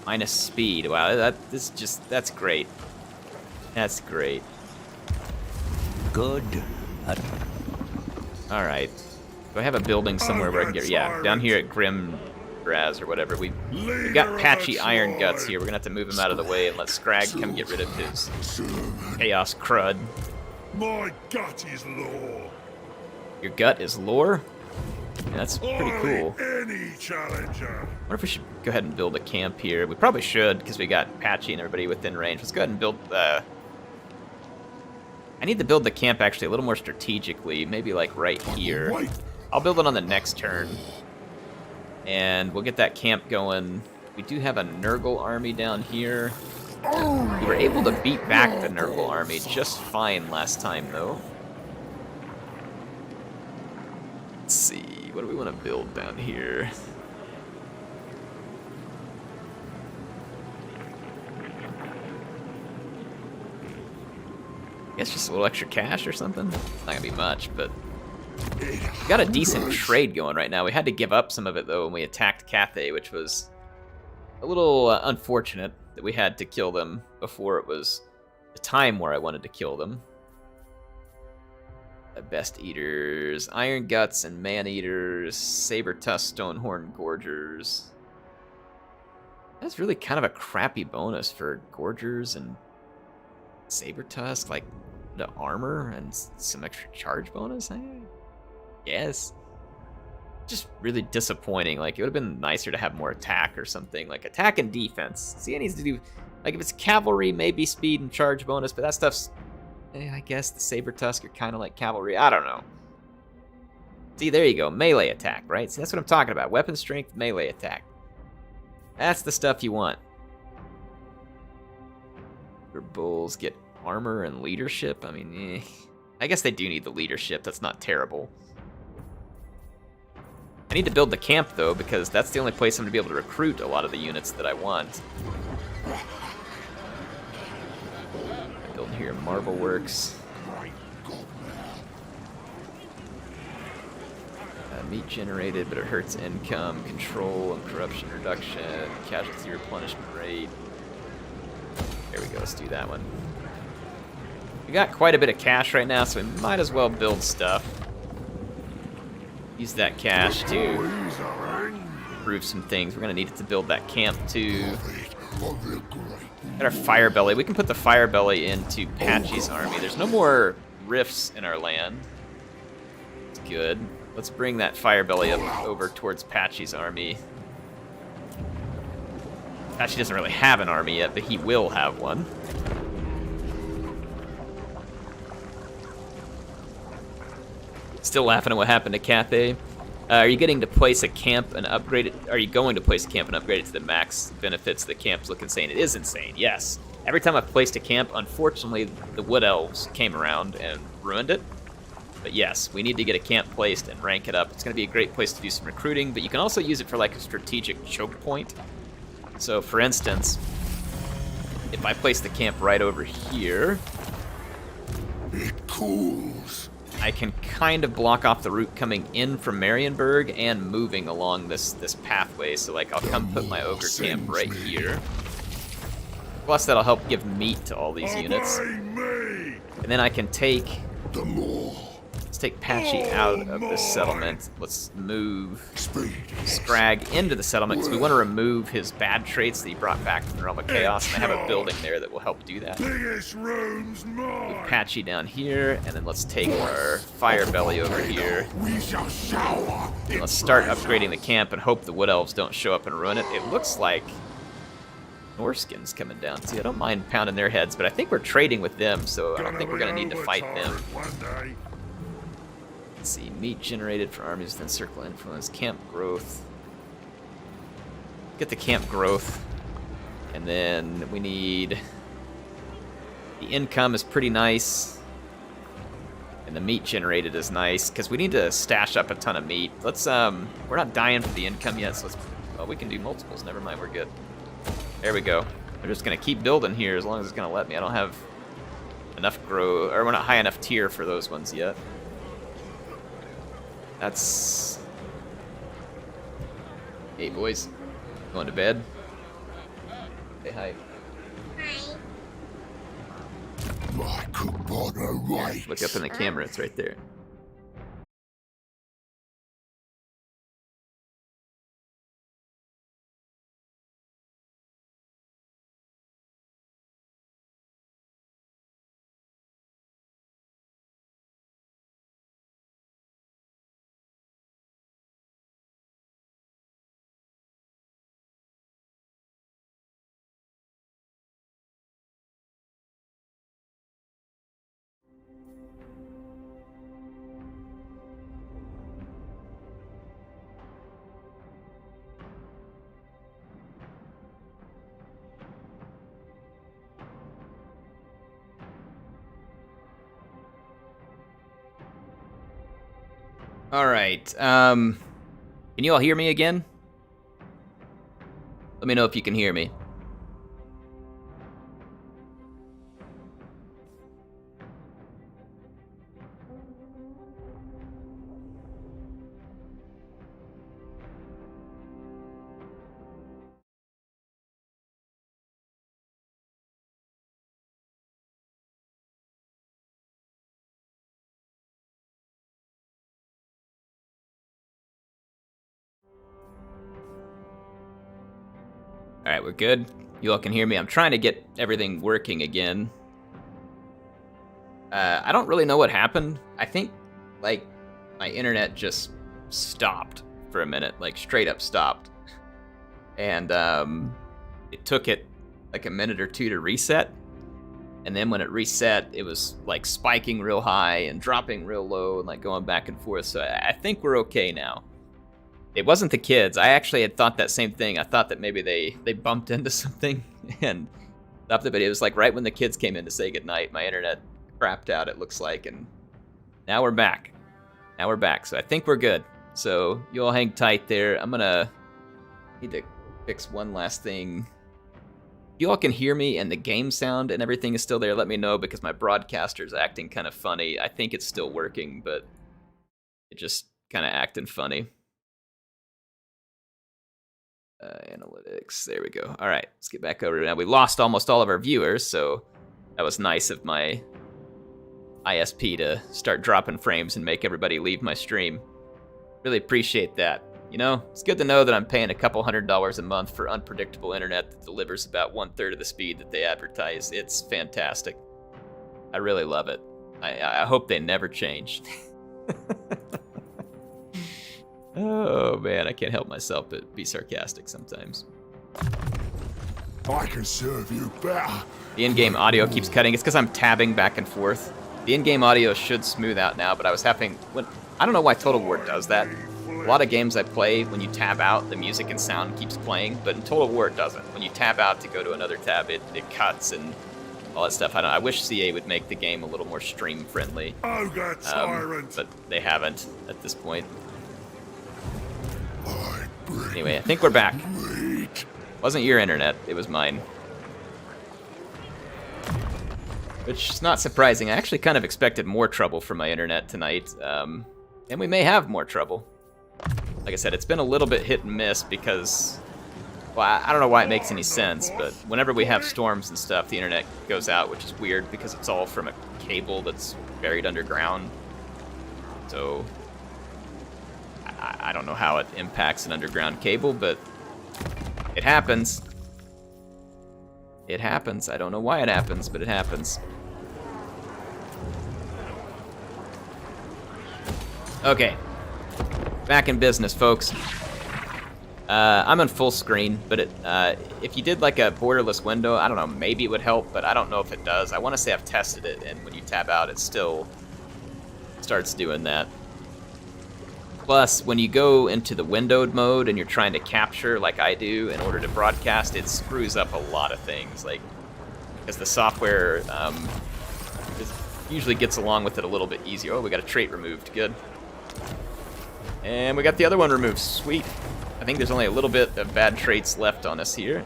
minus speed. Wow, that's great. That's great. Good. Alright. Do I have a building somewhere where I can get... Yeah, down here at Grim Raz or whatever. We've got patchy iron guts here. We're gonna have to move him out of the way and let Skrag come get rid of his chaos crud. My gut is law. Your gut is lore? Yeah, that's pretty cool. Any challenger. I wonder if we should go ahead and build a camp here. We probably should, because we got Patchy and everybody within range. Let's go ahead and build the... I need to build the camp actually a little more strategically, maybe like right here. I'll build it on the next turn. And we'll get that camp going. We do have a Nurgle army down here. We were able to beat back the Nurgle army just fine last time, though. Let's see, what do we want to build down here? I guess just a little extra cash or something. It's not gonna be much, but we got a decent trade going right now. We had to give up some of it though when we attacked Cathay, which was a little unfortunate that we had to kill them before it was the time where I wanted to kill them. Best Eaters, Iron Guts and Man Eaters, Saber Tusk, Stonehorn Gorgers. That's really kind of a crappy bonus for Gorgers and Saber Tusk, like the armor and some extra charge bonus. Yes. Just really disappointing. Like, it would have been nicer to have more attack or something. Like, attack and defense. See, it needs to do... Like, if it's cavalry, maybe speed and charge bonus, but that stuff's... I guess the Saber Tusk are kind of like cavalry. I don't know. See, there you go. Melee attack, right? See, that's what I'm talking about. Weapon strength, melee attack. That's the stuff you want. Your bulls get armor and leadership. I mean, I guess they do need the leadership. That's not terrible. I need to build the camp, though, because that's the only place I'm going to be able to recruit a lot of the units that I want. Build here Marble Works. Meat generated, but it hurts income, control, and corruption reduction, casualty replenishment rate. There we go, let's do that one. We got quite a bit of cash right now, so we might as well build stuff. Use that cash to improve some things. We're gonna need it to build that camp too. Got our fire belly. We can put the fire belly into Patchy's army. There's no more rifts in our land. It's good. Let's bring that fire belly up over towards Patchy's army. Patchy doesn't really have an army yet, but he will have one. Still laughing at what happened to Cathay. Are you getting to place a camp and upgrade it? Are you going to place a camp and upgrade it to the max benefits? The camps look insane. It is insane, yes. Every time I've placed a camp, unfortunately, the Wood Elves came around and ruined it. But yes, we need to get a camp placed and rank it up. It's going to be a great place to do some recruiting, but you can also use it for like a strategic choke point. So, for instance, if I place the camp right over here, It cools. I can kind of block off the route coming in from Marienburg and moving along this pathway. So, like, I'll come put my ogre camp right here. Plus, that'll help give meat to all these units. Me. And then I can take... The more. Let's take Patchy out of this settlement. Let's move Speed. Skrag into the settlement because we want to remove his bad traits that he brought back from the Realm of Chaos. And I have a building there that will help do that. Biggest room's mine. Move Patchy down here, and then let's take our fire belly over here. We shall shower. And let's start upgrading the camp and hope the Wood Elves don't show up and ruin it. It looks like Norskin's coming down too. I don't mind pounding their heads, but I think we're trading with them, so I don't think we're going to need to fight them. One day. Let's see, meat generated for armies within circle influence, camp growth. Get the camp growth, and then we need... The income is pretty nice, and the meat generated is nice, because we need to stash up a ton of meat. Let's, we're not dying for the income yet, so let's... Oh, we can do multiples, never mind, we're good. There we go. We're just going to keep building here as long as it's going to let me. I don't have enough grow, or we're not high enough tier for those ones yet. That's... Hey, boys. Going to bed? Say hi. My Kubana right. Look up in the camera, it's right there. All right. Can you all hear me again? Let me know if you can hear me. All right, we're good. You all can hear me. I'm trying to get everything working again. I don't really know what happened. I think, like, my internet just stopped for a minute, like, straight up stopped. And it took it, like, a minute or two to reset. And then when it reset, it was, like, spiking real high and dropping real low and, like, going back and forth. So I think we're okay now. It wasn't the kids. I actually had thought that same thing. I thought that maybe they bumped into something and stopped it, but it was like right when the kids came in to say goodnight, my internet crapped out, it looks like, and now we're back. Now we're back, so I think we're good. So you all hang tight there. I'm gonna need to fix one last thing. You all can hear me and the game sound and everything is still there. Let me know because my broadcaster's acting kind of funny. I think it's still working, but it just kind of acting funny. Analytics. There we go. All right, let's get back over to now. We lost almost all of our viewers, so that was nice of my ISP to start dropping frames and make everybody leave my stream. Really appreciate that. You know, it's good to know that I'm paying a couple $100s a month for unpredictable internet that delivers about 1/3 of the speed that they advertise. It's fantastic. I really love it. I hope they never change. Oh man, I can't help myself but be sarcastic sometimes. I can serve you better. The in-game audio keeps cutting. It's because I'm tabbing back and forth. The in-game audio should smooth out now, but I was having... I don't know why Total War does that. A lot of games I play, when you tab out, the music and sound keeps playing, but in Total War it doesn't. When you tab out to go to another tab, it cuts and all that stuff. I wish CA would make the game a little more stream-friendly. Ogre tyrant. But they haven't at this point. Anyway, I think we're back. Wasn't your internet, it was mine. Which is not surprising. I actually kind of expected more trouble from my internet tonight. And we may have more trouble. Like I said, it's been a little bit hit and miss because... Well, I don't know why it makes any sense, but whenever we have storms and stuff, the internet goes out, which is weird because it's all from a cable that's buried underground. So... I don't know how it impacts an underground cable, but it happens. It happens. I don't know why it happens, but it happens. Okay. Back in business, folks. I'm on full screen, but if you did like a borderless window, I don't know, maybe it would help, but I don't know if it does. I want to say I've tested it, and when you tab out, it still starts doing that. Plus, when you go into the windowed mode and you're trying to capture, like I do, in order to broadcast, it screws up a lot of things. Like, because the software usually gets along with it a little bit easier. Oh, we got a trait removed. Good. And we got the other one removed. Sweet. I think there's only a little bit of bad traits left on us here.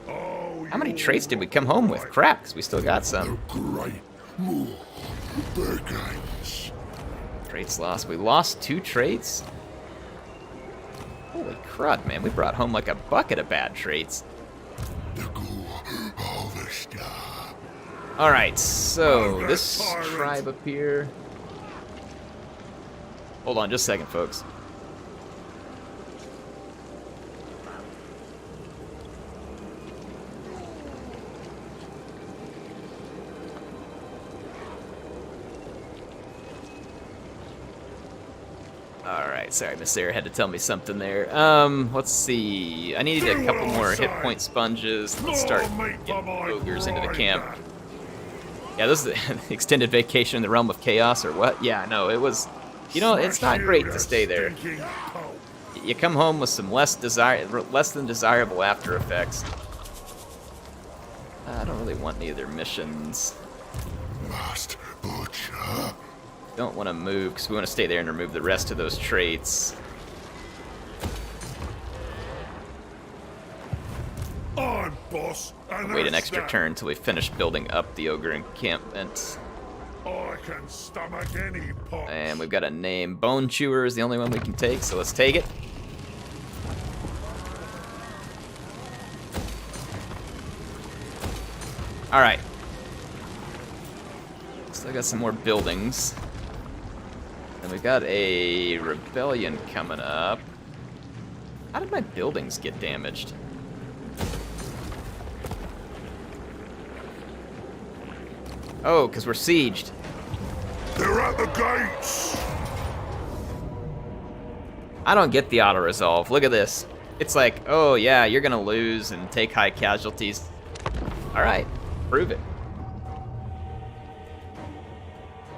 How many traits did we come home with? Crap, 'cause we still got some. Traits lost. We lost 2 traits? Holy crud, man. We brought home like a bucket of bad traits. Alright, so this tribe up here... Hold on just a second, folks. Alright, sorry, Miss Sarah had to tell me something there. Let's see. I needed a couple more hit point sponges. Let's start getting ogres into the camp. Yeah, this is the extended vacation in the realm of chaos, or what? Yeah, no, it was... You know, it's not great to stay there. You come home with some less than desirable after effects. I don't really want any of their missions. Don't want to move, because we want to stay there and remove the rest of those traits. I'm boss. I'll wait an extra turn until we finish building up the ogre encampment. I can stomach any pot. And we've got a name. Bone Chewer is the only one we can take, so let's take it. Alright. Still got some more buildings. And we've got a rebellion coming up. How did my buildings get damaged? Oh, because we're sieged. They're at the gates. I don't get the auto-resolve. Look at this. It's like, oh yeah, you're gonna lose and take high casualties. Alright, prove it.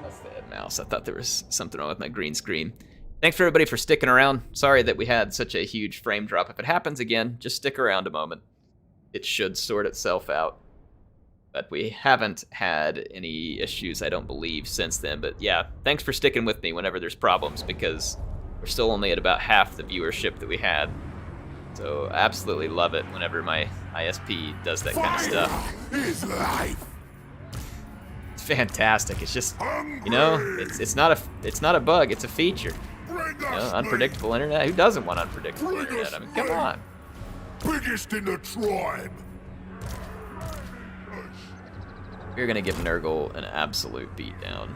That's the head mouse. I thought there was something wrong with my green screen. Thanks for everybody for sticking around. Sorry that we had such a huge frame drop. If it happens again, just stick around a moment. It should sort itself out. But we haven't had any issues, I don't believe, since then. But yeah, thanks for sticking with me whenever there's problems, because we're still only at about half the viewership that we had. So I absolutely love it whenever my ISP does that kind of stuff. Is life. It's fantastic. It's just, you know, it's not a bug, it's a feature. Bring You know, unpredictable internet. Who doesn't want unpredictable internet? I mean, come on. Biggest in the tribe. We're gonna give Nurgle an absolute beatdown.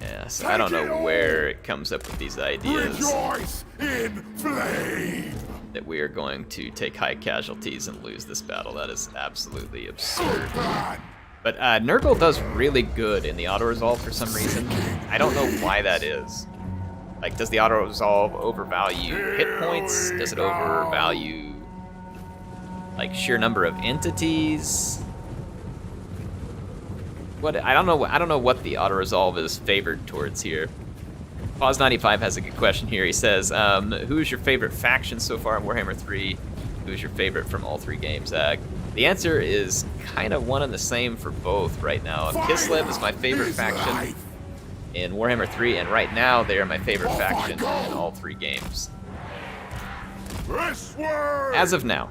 Yeah, so I don't know where it comes up with these ideas Rejoice in flame. that we are going to take high casualties and lose this battle. That is absolutely absurd. But Nurgle does really good in the auto-resolve for some reason. I don't know why that is. Like, does the auto-resolve overvalue hit points? Does it overvalue, like, sheer number of entities? What I don't know what the auto-resolve is favored towards here. Pause95 has a good question here. He says, who is your favorite faction so far in Warhammer 3? Who is your favorite from all 3 games? The answer is kind of one and the same for both right now. Kislev is my favorite faction in Warhammer 3, and right now they are my favorite faction in all 3 games. As of now.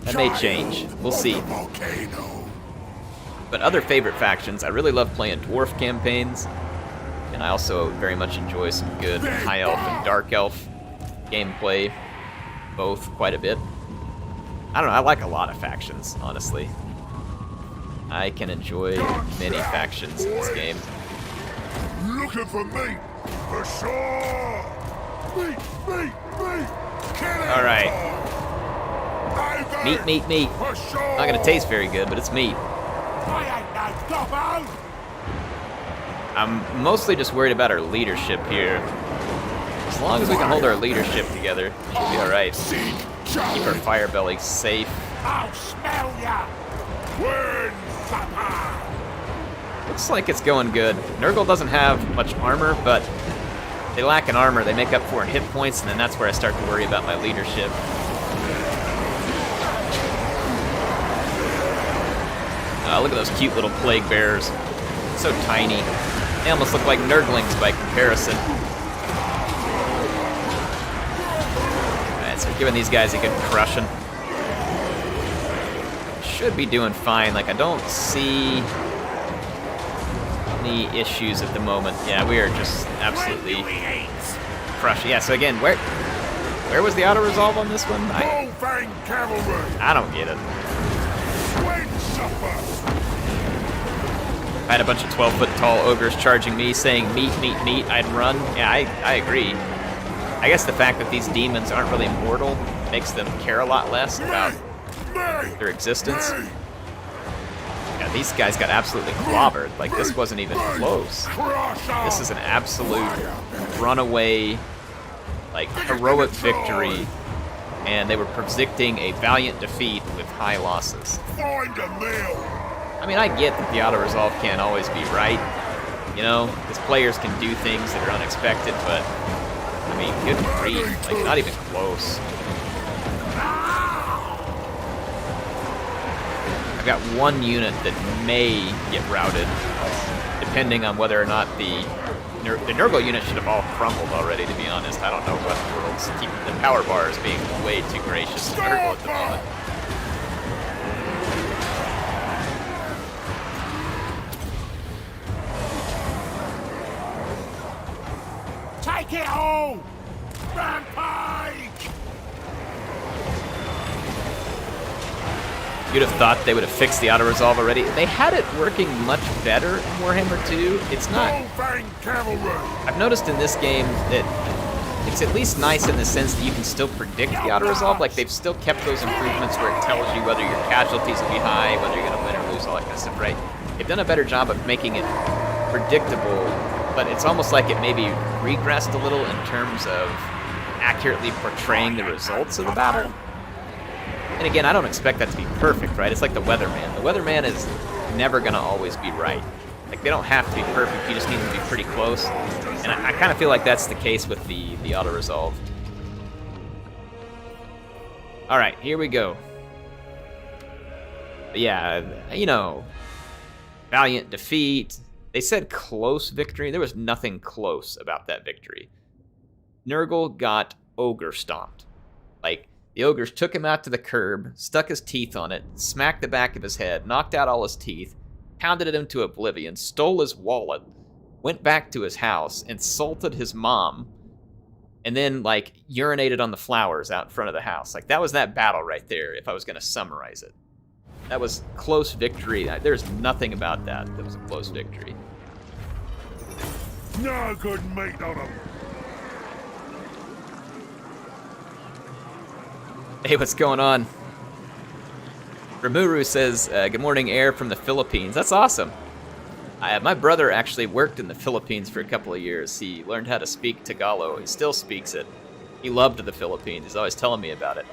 That may change. We'll see. But other favorite factions, I really love playing Dwarf campaigns, and I also very much enjoy some good High Elf and Dark Elf gameplay, both quite a bit. I don't know, I like a lot of factions, honestly. I can enjoy many factions in this game. Looking for me, for sure. Me. Alright. Meat. Not gonna taste very good, but it's meat. I'm mostly just worried about our leadership here. As long as we can hold our leadership together, it should be alright. Keep our fire belly safe. I'll smell ya. Looks like it's going good. Nurgle doesn't have much armor, but they lack in armor. They make up for in hit points, and then that's where I start to worry about my leadership. Look at those cute little plague bearers. So tiny. They almost look like Nurglings by comparison. Alright, so we're giving these guys a good crushing. Should be doing fine. Like, I don't see any issues at the moment. Yeah, we are just absolutely crushing. Yeah, so again, where was the auto-resolve on this one? I don't get it. I had a bunch of 12-foot-tall ogres charging me, saying meat, I'd run. Yeah, I agree. I guess the fact that these demons aren't really mortal makes them care a lot less about their existence. Yeah, these guys got absolutely clobbered. Like, this wasn't even close. This is an absolute runaway, like, heroic victory, and they were predicting a valiant defeat with high losses. I mean, I get that the auto-resolve can't always be right, you know, because players can do things that are unexpected, but, I mean, good grief, like, not even close. I've got one unit that may get routed, depending on whether or not the Nurgle unit should have all crumbled already, to be honest. I don't know what the world's keeping the power bars being way too gracious to Nurgle at the moment. Take it home! Rampage! You'd have thought they would have fixed the auto-resolve already. They had it working much better in Warhammer 2. It's not... I've noticed in this game that it's at least nice in the sense that you can still predict the auto-resolve. Like, they've still kept those improvements where it tells you whether your casualties will be high, whether you're going to win or lose, all that kind of stuff, right? They've done a better job of making it predictable, but it's almost like it maybe regressed a little in terms of accurately portraying the results of the battle. And again, I don't expect that to be perfect, right? It's like the weatherman. The weatherman is never going to always be right. Like, they don't have to be perfect, you just need to be pretty close. And I kind of feel like that's the case with the auto-resolve. Alright, here we go. But yeah, you know, valiant defeat. They said close victory. There was nothing close about that victory. Nurgle got ogre stomped. Like, the ogres took him out to the curb, stuck his teeth on it, smacked the back of his head, knocked out all his teeth, pounded him to oblivion, stole his wallet, went back to his house, insulted his mom, and then, like, urinated on the flowers out in front of the house. Like, that was that battle right there, if I was going to summarize it. That was close victory. There's nothing about that that was a close victory. No good meat on 'em. Hey, what's going on? Ramuru says, good morning, Air from the Philippines. That's awesome. My brother actually worked in the Philippines for a couple of years. He learned how to speak Tagalog. He still speaks it. He loved the Philippines. He's always telling me about it.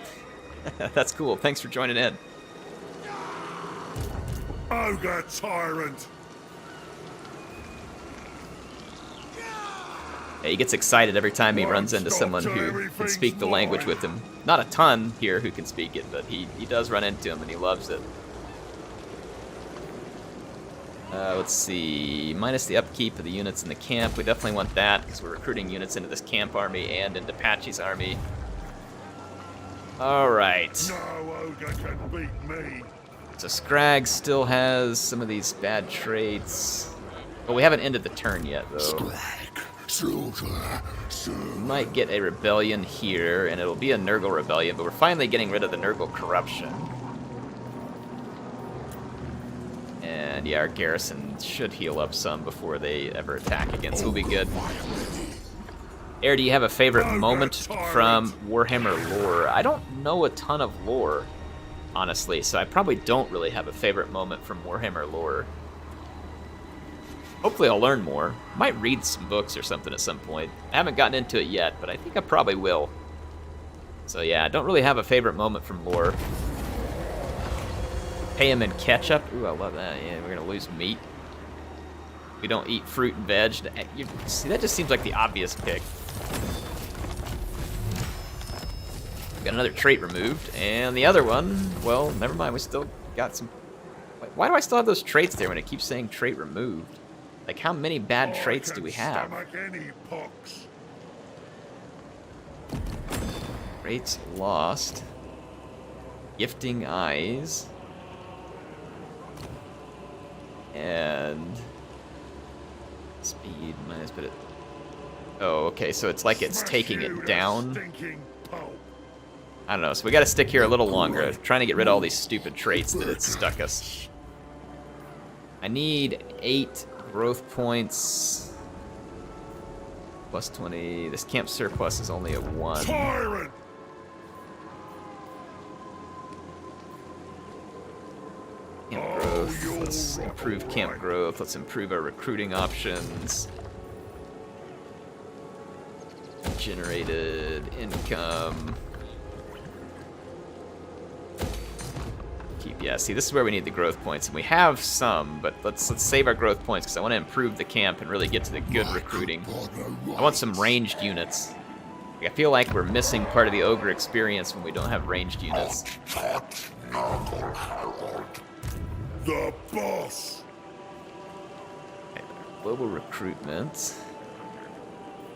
That's cool. Thanks for joining in. Ogre tyrant. Yeah, he gets excited every time he runs into someone who can speak the language with him. Not a ton here who can speak it, but he does run into him and he loves it. Let's see, minus the upkeep of the units in the camp. We definitely want that because we're recruiting units into this camp army and into Patchy's army. All right. No ogre can beat me. So Skrag still has some of these bad traits. Well, we haven't ended the turn yet, though. We might get a rebellion here, and it'll be a Nurgle rebellion, but we're finally getting rid of the Nurgle corruption. And yeah, our garrison should heal up some before they ever attack again, so we'll be good. Air, do you have a favorite moment from Warhammer lore? I don't know a ton of lore, honestly, so I probably don't really have a favorite moment from Warhammer lore. Hopefully I'll learn more. Might read some books or something at some point. I haven't gotten into it yet, but I think I probably will. So yeah, I don't really have a favorite moment from lore. Pay him in ketchup. Ooh, I love that. Yeah, we're gonna lose meat. We don't eat fruit and veg. See, that just seems like the obvious pick. Got another trait removed, and the other one, well, never mind. We still got some. Why do I still have those traits there when it keeps saying trait removed? Like, how many bad traits do we have? Traits lost. Gifting eyes. And speed minus, but it. Oh, okay. So it's like it's taking it down. I don't know. So we got to stick here a little longer, trying to get rid of all these stupid traits that it's stuck us. I need 8 growth points. Plus 20. This camp surplus is only a 1. Tyrant. Camp growth. Let's improve camp growth. Let's improve our recruiting options. Generated income. Yeah, see, this is where we need the growth points, and we have some, but let's save our growth points because I want to improve the camp and really get to the good recruiting. I want some ranged units. I feel like we're missing part of the ogre experience when we don't have ranged units. The boss. Okay, global recruitment.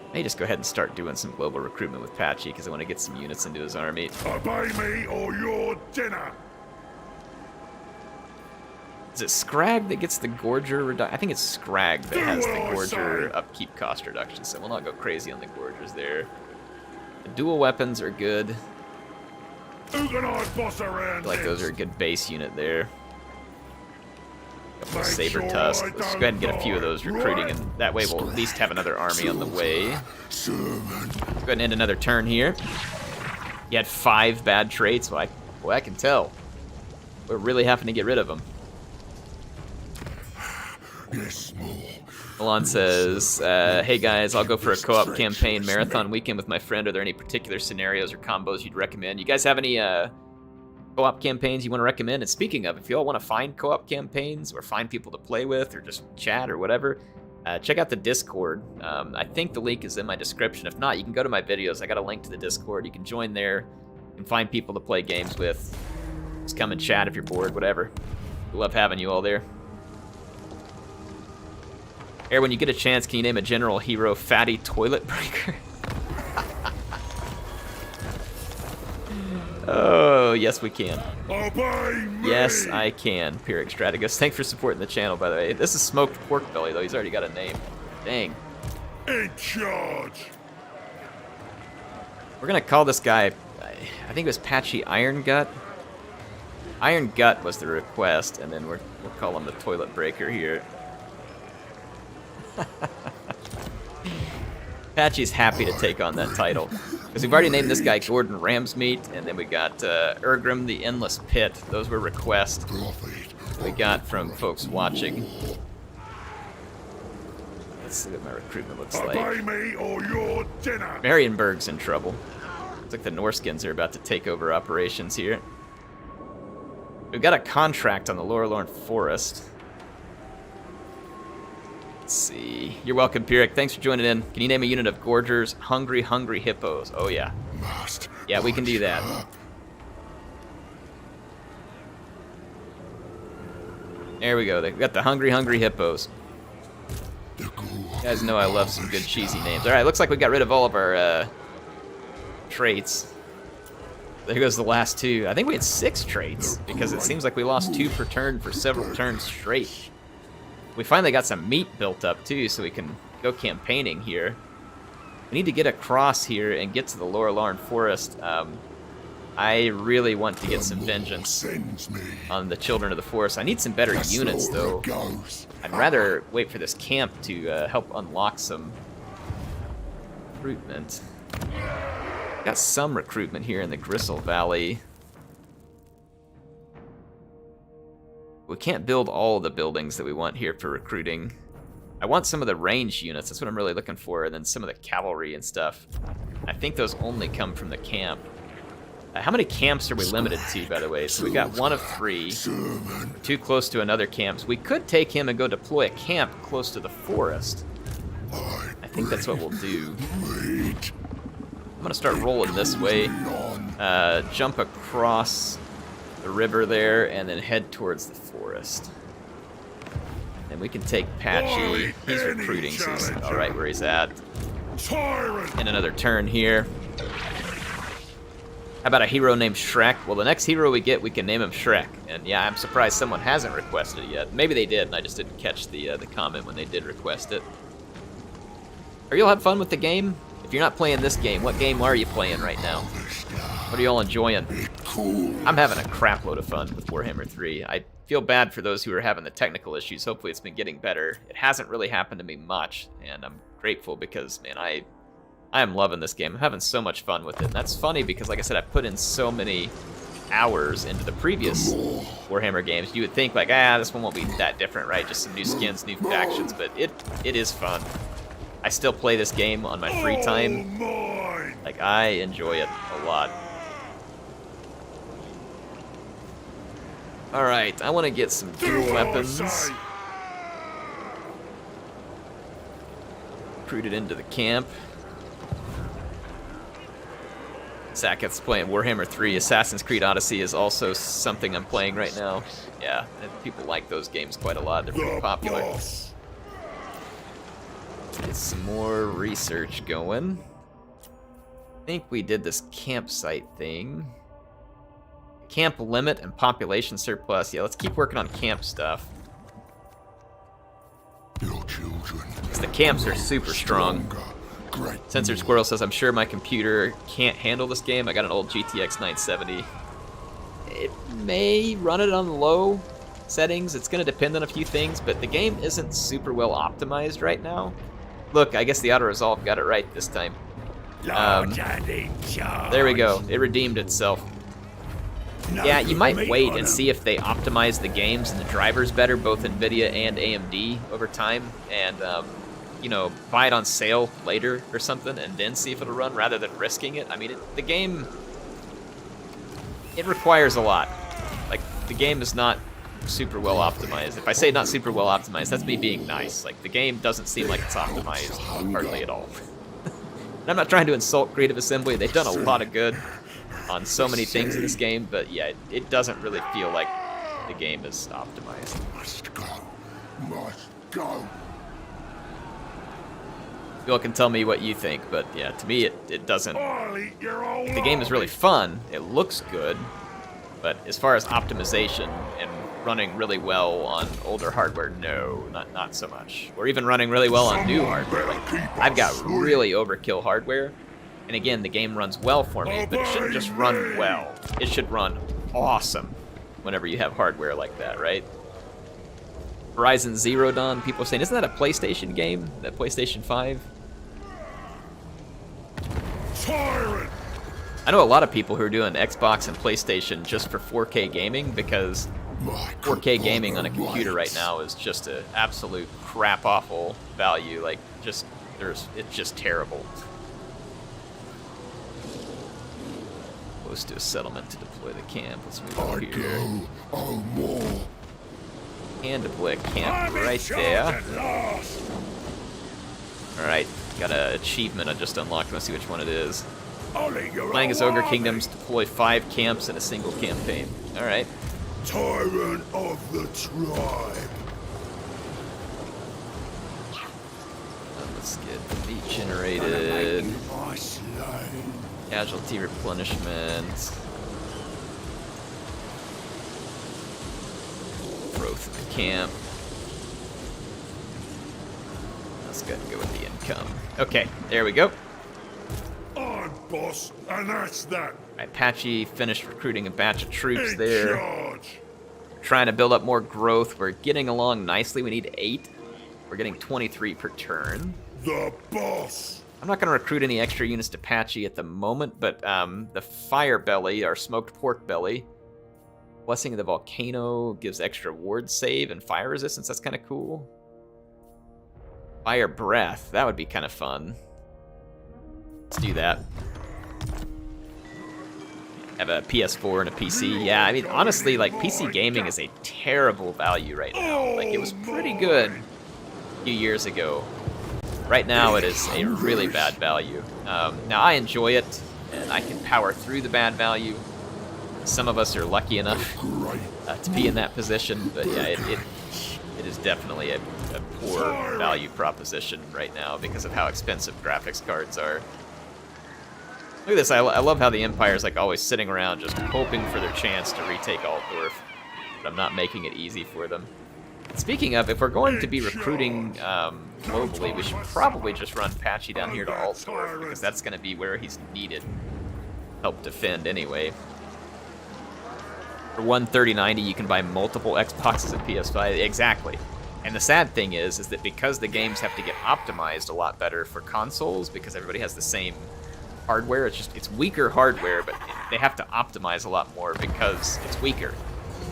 I may just go ahead and start doing some global recruitment with Patchy because I want to get some units into his army. Obey me or your dinner. Is it Skrag that gets the Gorger reduction? I think it's Skrag that has the Gorger upkeep cost reduction, so we'll not go crazy on the Gorgers there. The dual weapons are good. Who can I boss around? I feel like those are a good base unit there. Couple of Saber Tusk. Let's go ahead and get a few of those recruiting, and that way we'll at least have another army on the way. Let's go ahead and end another turn here. He had 5 bad traits. Well, I can tell. We're really having to get rid of them. Milan says, hey guys, I'll go for a co-op campaign marathon weekend with my friend. Are there any particular scenarios or combos you'd recommend? You guys have any co-op campaigns you want to recommend? And speaking of, if you all want to find co-op campaigns or find people to play with or just chat or whatever, check out the Discord. I think the link is in my description. If not, you can go to my videos. I got a link to the Discord. You can join there and find people to play games with. Just come and chat if you're bored, whatever. We love having you all there. Air, when you get a chance, can you name a general hero fatty toilet breaker? Oh, yes we can. Obey me. Yes, I can. Pyrrhic Strategos. Thanks for supporting the channel, by the way. This is Smoked Pork Belly, though. He's already got a name. Dang. In charge! We're gonna call this guy, I think it was Patchy Iron Gut. Iron Gut was the request, and then we'll call him the Toilet Breaker here. Patchy's happy to take on that title. Because we've already named this guy Gordon Ramsmeat, and then we got Urgrim the Endless Pit. Those were requests we got from folks watching. Let's see what my recruitment looks like. Obey me or your dinner! Marienburg's in trouble. Looks like the Norskins are about to take over operations here. We've got a contract on the Lorelorn Forest. Let's see. You're welcome, Pyrrhic. Thanks for joining in. Can you name a unit of Gorgers? Hungry Hippos. Oh, yeah. Yeah, we can do that. There we go. They got the Hungry Hippos. You guys know I love some good cheesy names. All right, looks like we got rid of all of our traits. There goes the last two. I think we had 6 traits, because it seems like we lost 2 per turn for several turns straight. We finally got some meat built up, too, so we can go campaigning here. We need to get across here and get to the Lorelorn Forest. I really want to get some vengeance on the Children of the Forest. I need some better units, though. I'd rather wait for this camp to help unlock some recruitment. Got some recruitment here in the Gristle Valley. We can't build all the buildings that we want here for recruiting. I want some of the ranged units. That's what I'm really looking for, and then some of the cavalry and stuff. I think those only come from the camp. How many camps are we limited to, by the way? So we got 1 of 3. Too close to another camp. We could take him and go deploy a camp close to the forest. I think that's what we'll do. I'm gonna start rolling this way. Jump across the river there, and then head towards the forest. And we can take Patchy. He's recruiting, so he's alright where he's at. And another turn here. How about a hero named Shrek? Well, the next hero we get, we can name him Shrek. And yeah, I'm surprised someone hasn't requested it yet. Maybe they did, and I just didn't catch the comment when they did request it. Are you all having fun with the game? If you're not playing this game, what game are you playing right now? What are you all enjoying? I'm having a crap load of fun with Warhammer 3. I feel bad for those who are having the technical issues. Hopefully it's been getting better. It hasn't really happened to me much, and I'm grateful because, man, I am loving this game. I'm having so much fun with it. And that's funny because, like I said, I put in so many hours into the previous Warhammer games. You would think, like, this one won't be that different, right? Just some new skins, new factions, but it is fun. I still play this game on my free time. Like, I enjoy it a lot. Alright, I want to get some dual weapons. Recruited into the camp. Sacketh's playing Warhammer 3. Assassin's Creed Odyssey is also something I'm playing right now. Yeah, people like those games quite a lot. They're pretty popular. Get some more research going. I think we did this campsite thing. Camp limit and population surplus. Yeah, let's keep working on camp stuff. Your children. The camps are super strong. Censored Squirrel says, I'm sure my computer can't handle this game. I got an old GTX 970. It may run it on low settings. It's going to depend on a few things, but the game isn't super well optimized right now. Look, I guess the auto-resolve got it right this time. There we go. It redeemed itself. Yeah, you might wait and see if they optimize the games and the drivers better, both NVIDIA and AMD, over time, and, you know, buy it on sale later or something, and then see if it'll run, rather than risking it. I mean, the game, it requires a lot. Like, the game is not super well optimized. If I say not super well optimized, that's me being nice. Like, the game doesn't seem like it's optimized hardly at all. And I'm not trying to insult Creative Assembly. They've done a lot of good on so many things in this game, but yeah, it doesn't really feel like the game is optimized. Must go. Must go. You all can tell me what you think, but yeah, to me it doesn't. The game is really fun. It looks good, but as far as optimization and running really well on older hardware? No, not so much. Or even running really well on new hardware. Like, I've got really overkill hardware, and again, the game runs well for me, but it shouldn't just run well. It should run awesome whenever you have hardware like that, right? Horizon Zero Dawn, people are saying, isn't that a PlayStation game? That PlayStation 5? Tyrant! I know a lot of people who are doing Xbox and PlayStation just for 4K gaming, because 4K gaming on a computer right now is just an absolute crap awful value. Like, it's just terrible. Close to a settlement to deploy the camp. Let's move over here. And deploy a camp right there. Alright, got an achievement I just unlocked. Let's see which one it is. Playing as Ogre Kingdoms, deploy 5 camps in a single campaign. Alright. Tyrant of the tribe. Let's get meat generated. Casualty replenishment. Growth of the camp. Let's go ahead and go with the income. Okay, there we go. I'm boss, and that's that. Alright, Patchy finished recruiting a batch of troops In there. charge. Trying to build up more growth. We're getting along nicely. We need 8. We're getting 23 per turn. The boss. I'm not going to recruit any extra units to Patchy at the moment, but the Fire Belly, our smoked pork belly, Blessing of the Volcano gives extra ward save and fire resistance. That's kind of cool. Fire Breath, that would be kind of fun. Let's do that. Have a PS4 and a PC. Yeah, I mean, honestly, like, PC gaming is a terrible value right now. Like, it was pretty good a few years ago. Right now, it is a really bad value. Now, I enjoy it, and I can power through the bad value. Some of us are lucky enough to be in that position, but yeah, it is definitely a poor value proposition right now because of how expensive graphics cards are. Look at this, I love how the Empire's like always sitting around just hoping for their chance to retake Altdorf, but I'm not making it easy for them. Speaking of, if we're going to be recruiting globally, we should probably just run Patchy down here to Altdorf, because that's going to be where he's needed. Help defend anyway. For 130.90, you can buy multiple Xboxes and PS5. Exactly. And the sad thing is that because the games have to get optimized a lot better for consoles, because everybody has the same hardware, it's weaker hardware, but they have to optimize a lot more because it's weaker.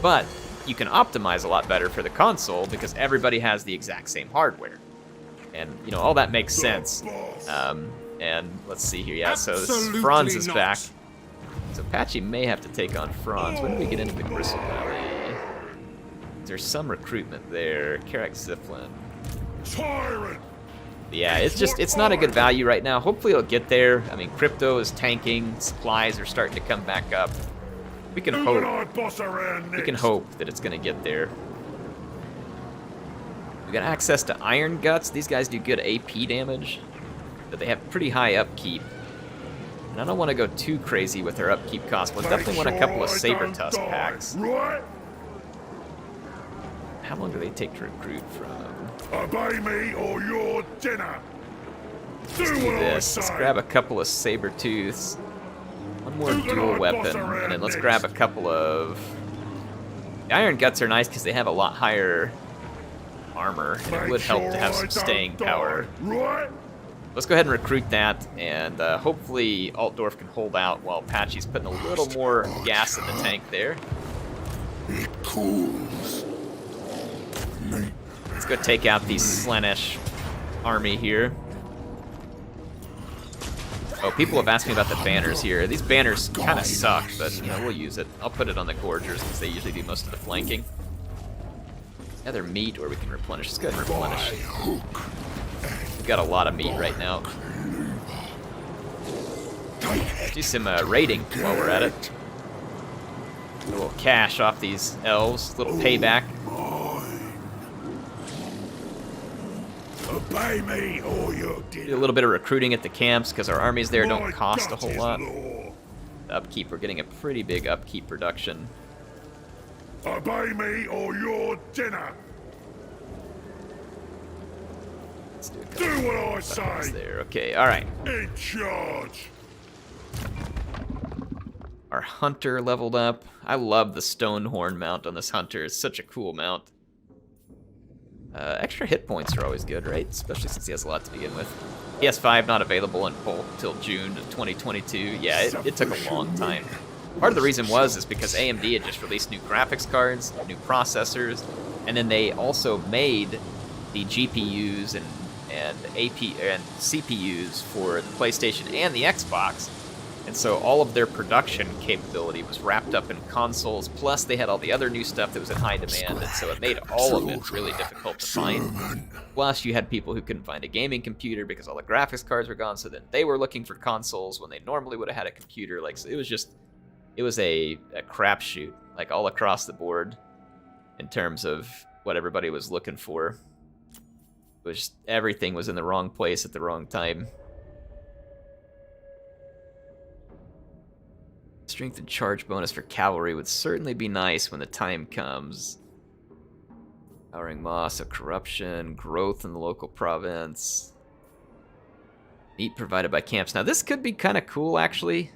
But you can optimize a lot better for the console because everybody has the exact same hardware. And, you know, all that makes sense. And let's see here. Yeah, so Franz is back. So Patchy may have to take on Franz. When do we get into the Gristle Valley? There's some recruitment there. Karak Ziflin. Tyrant. Yeah, it's not a good value right now. Hopefully it'll get there. I mean, crypto is tanking. Supplies are starting to come back up. We can hope. We can hope that it's going to get there. We got access to Iron Guts. These guys do good AP damage, but they have pretty high upkeep. And I don't want to go too crazy with their upkeep cost. We'll definitely want a couple of Saber Tusk packs. How long do they take to recruit from? Obey me or your dinner. Let's do this. Let's grab a couple of Saber Tooths. One more dual weapon, and then let's grab a couple of... The Iron Guts are nice because they have a lot higher armor, and it would help to have some staying power. Let's go ahead and recruit that, and hopefully Altdorf can hold out while Patchy's putting a little more gas in the tank there. It cools. Let's go take out the Slaanesh army here. Oh, people have asked me about the banners here. These banners kind of suck, but you know, we'll use it. I'll put it on the Gorgers because they usually do most of the flanking. Either meat or we can replenish. Let's go ahead and replenish. We've got a lot of meat right now. Let's do some raiding while we're at it. A little cash off these elves, a little payback. Obey me or your dinner. Do a little bit of recruiting at the camps because our armies there don't cost a whole lot. The upkeep, we're getting a pretty big upkeep reduction. Obey me or your dinner. Let's do a Do couple what I buttons say. there. Okay, all right. In charge. Our hunter leveled up. I love the stone horn mount on this hunter. It's such a cool mount. Extra hit points are always good, right? Especially since he has a lot to begin with. PS5 not available in bulk until June of 2022. Yeah, it took a long time. Part of the reason is because AMD had just released new graphics cards, new processors, and then they also made the GPUs and CPUs for the PlayStation and the Xbox. And so all of their production capability was wrapped up in consoles, plus they had all the other new stuff that was in high demand, and so it made all of it really difficult to find. Plus you had people who couldn't find a gaming computer because all the graphics cards were gone, so then they were looking for consoles when they normally would have had a computer. Like, so it was a crapshoot, like all across the board in terms of what everybody was looking for. It was just, everything was in the wrong place at the wrong time. Strength and charge bonus for cavalry would certainly be nice when the time comes. Powering moss of corruption, growth in the local province. Meat provided by camps. Now this could be kind of cool actually,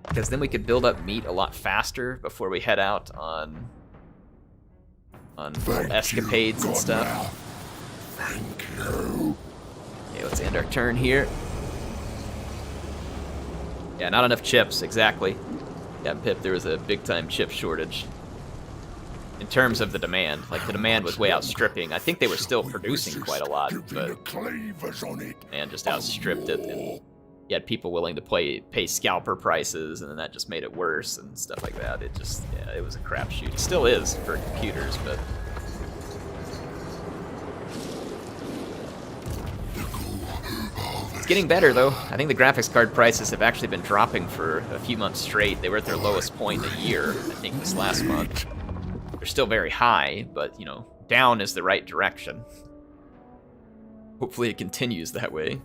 because then we could build up meat a lot faster before we head out on escapades and stuff. Thank you. Okay, let's end our turn here. Yeah, not enough chips, exactly. Yeah, Pip, there was a big-time chip shortage. In terms of the demand, like the demand was way outstripping. I think they were still producing quite a lot, but man just outstripped it. And you had people willing to pay scalper prices, and then that just made it worse and stuff like that. It just, yeah, it was a crapshoot. It still is for computers, but... Getting better though. I think the graphics card prices have actually been dropping for a few months straight. They were at their lowest point in a year, I think this last month. They're still very high, but you know, down is the right direction. Hopefully it continues that way.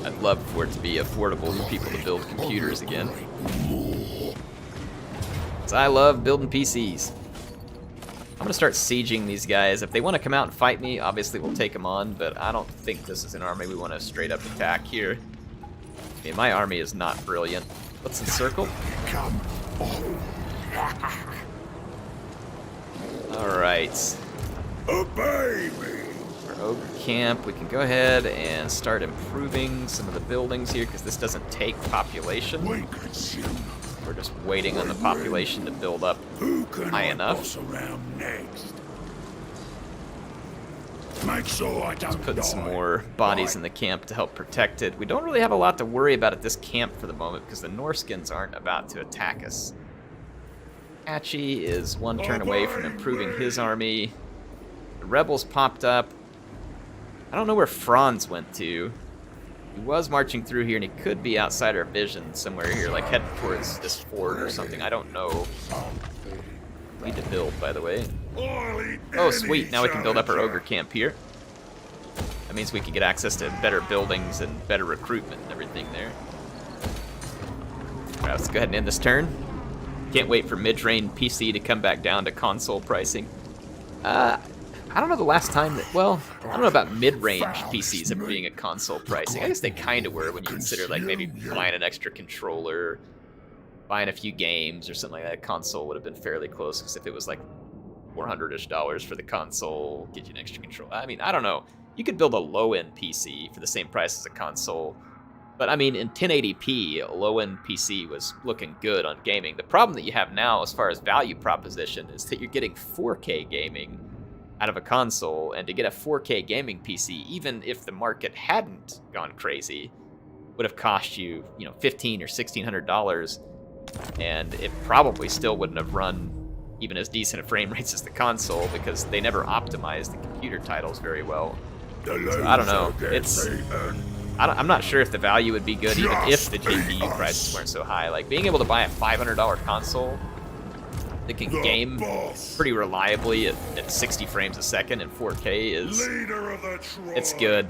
I'd love for it to be affordable for people to build computers again. 'Cause I love building PCs. I'm gonna start sieging these guys. If they want to come out and fight me, obviously we'll take them on, but I don't think this is an army we want to straight up attack here. Okay, my army is not brilliant. Let's encircle. Alright. Obey me. For Ogre Camp, we can go ahead and start improving some of the buildings here, because this doesn't take population. We're just waiting on the population to build up high enough. Around next? Make sure I don't Putting some more bodies in the camp to help protect it. We don't really have a lot to worry about at this camp for the moment because the Norskins aren't about to attack us. Apache is one turn away from improving his army. The rebels popped up. I don't know where Franz went to. He was marching through here, and he could be outside our vision somewhere here, like heading towards this fort or something. I don't know. Need to build, by the way. Oh, sweet. Now we can build up our ogre camp here. That means we can get access to better buildings and better recruitment and everything there. All right, let's go ahead and end this turn. Can't wait for mid-range PC to come back down to console pricing. I don't know the last time that, well, I don't know about mid-range PCs ever being a console pricing. I guess they kind of were when you consider like maybe buying an extra controller, buying a few games or something like that. A console would have been fairly close, because if it was like $400-ish for the console, get you an extra controller. I mean, I don't know. You could build a low-end PC for the same price as a console. But I mean, in 1080p, a low-end PC was looking good on gaming. The problem that you have now as far as value proposition is that you're getting 4K gaming out of a console, and to get a 4K gaming PC, even if the market hadn't gone crazy, would have cost you, you know, $1,500 or $1,600, and it probably still wouldn't have run even as decent a frame rates as the console, because they never optimized the computer titles very well. So I don't know. I'm not sure if the value would be good even if the GPU prices weren't so high. Like being able to buy a $500 console that can game pretty reliably at 60 frames a second in 4K is, it's good.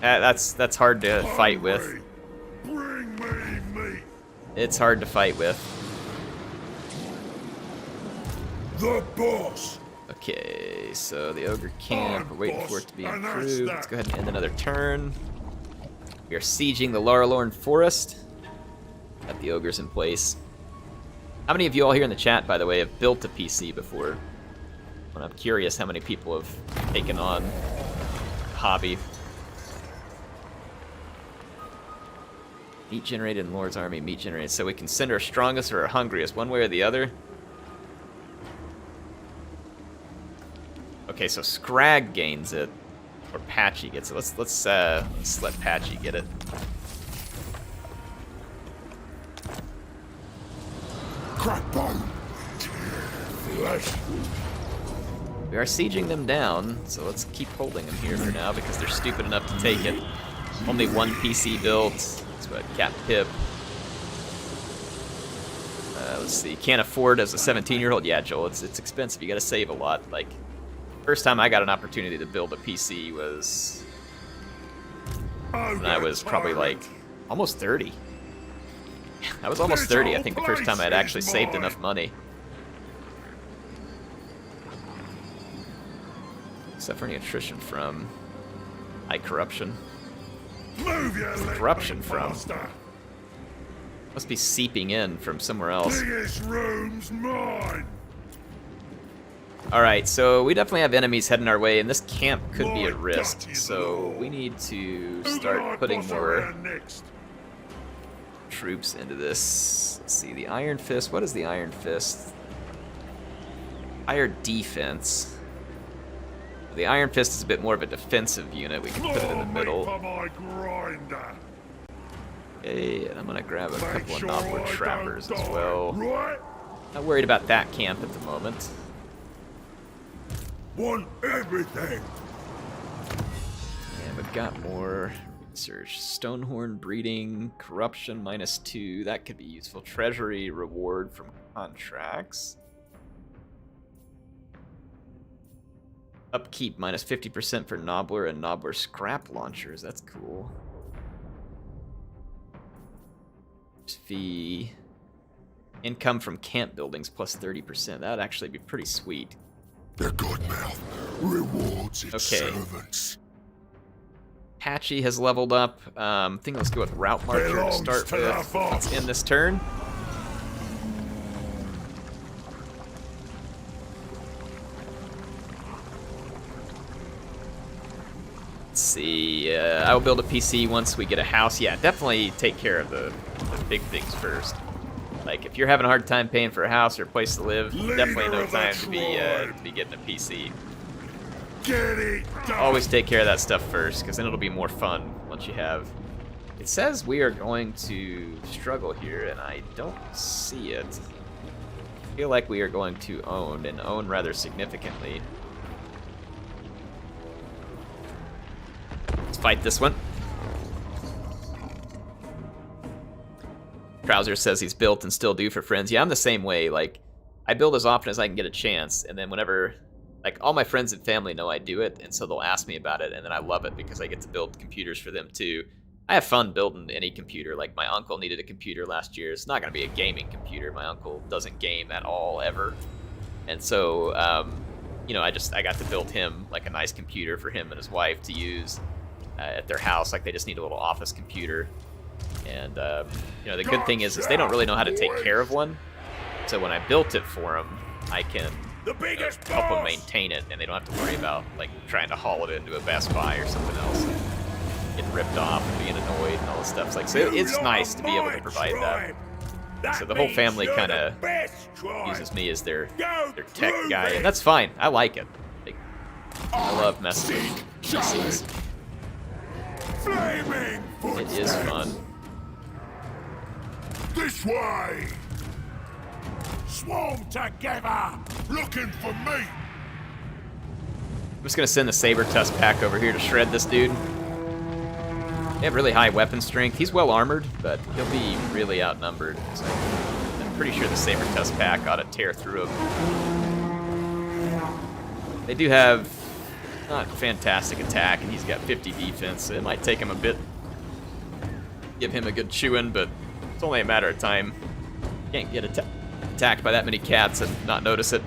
That's hard to fight with. It's hard to fight with. The boss. Okay, so the ogre camp, we're waiting for it to be And that's improved. that. Let's go ahead and end another turn. We are sieging the Larlorn Forest. Got the ogres in place. How many of you all here in the chat, by the way, have built a PC before? And I'm curious how many people have taken on hobby. Meat generated in Lord's army, meat generated. So we can send our strongest or our hungriest, one way or the other. Okay, so Skrag gains it, or Patchy gets it. Let's let Patchy get it. Crackbone. Flesh. We are sieging them down, so let's keep holding them here for now because they're stupid enough to take it. Only one PC built. That's what Cap Pip. Let's see. Can't afford as a 17-year-old. Yeah, Joel, it's expensive. You got to save a lot. Like, first time I got an opportunity to build a PC was when I was probably like almost 30. I was almost 30. I think the first time I'd actually saved enough money. Except for any attrition from high corruption. Move your leg, Corruption from? master. Must be seeping in from somewhere else. Biggest room's mine. Alright, so we definitely have enemies heading our way, and this camp could be at My risk. ducky's So law. we need to Who can I start putting boss more around next? troops into this. Let's see, the Iron Fist. What is the Iron Fist? Higher defense. The Iron Fist is a bit more of a defensive unit. We can put it in the Claw meat middle. for my grinder. Okay, and I'm gonna grab a Make couple of sure Noblin I Trappers don't as die, well. Right? Not worried about that camp at the moment. Want everything. And we've got more research. Stonehorn breeding, corruption -2. That could be useful. Treasury reward from contracts. Upkeep -50% for Nobbler and Nobbler scrap launchers. That's cool. Fee. Income from camp buildings +30%. That'd actually be pretty sweet. The Godmouth rewards its Okay. servants. Patchy has leveled up. I think let's go with Route Marcher to Belongs start to the with. fox. Let's end this turn. Let's see. I will build a PC once we get a house. Yeah, definitely take care of the big things first. Like, if you're having a hard time paying for a house or a place to live, definitely no of the time tribe. to be getting a PC. Get it done. Always take care of that stuff first, because then it'll be more fun once you have. It says we are going to struggle here, and I don't see it. I feel like we are going to own, and own rather significantly. Let's fight this one. Trouser says he's built and still do for friends. Yeah, I'm the same way. Like, I build as often as I can get a chance, and then whenever, like, all my friends and family know I do it, and so they'll ask me about it, and then I love it because I get to build computers for them too. I have fun building any computer. Like, my uncle needed a computer last year. It's not going to be a gaming computer. My uncle doesn't game at all, ever. And so, you know, I got to build him, like, a nice computer for him and his wife to use at their house. Like, they just need a little office computer. And, you know, the good thing is they don't really know how to take care of one. So when I built it for them, I can The biggest help them boss. maintain it, and they don't have to worry about, like, trying to haul it into a Best Buy or something else and getting ripped off and being annoyed and all this stuff. So, like, so You it's lot nice of to be able to my provide tribe. that. So the whole means family you're kind the of best tribe. uses me as their Go tech prove guy, it. and that's fine. I like it. Like, I love messing with PCs. Flaming It is fun. This way. Swarm together. Looking for me. I'm just gonna send the Saber Tusk pack over here to shred this dude. They have really high weapon strength. He's well armored, but he'll be really outnumbered. So I'm pretty sure the Saber Tusk pack ought to tear through him. They do have not fantastic attack, and he's got 50 defense, so it might take him a bit. Give him a good chewing, but it's only a matter of time. Can't get attacked by that many cats and not notice it.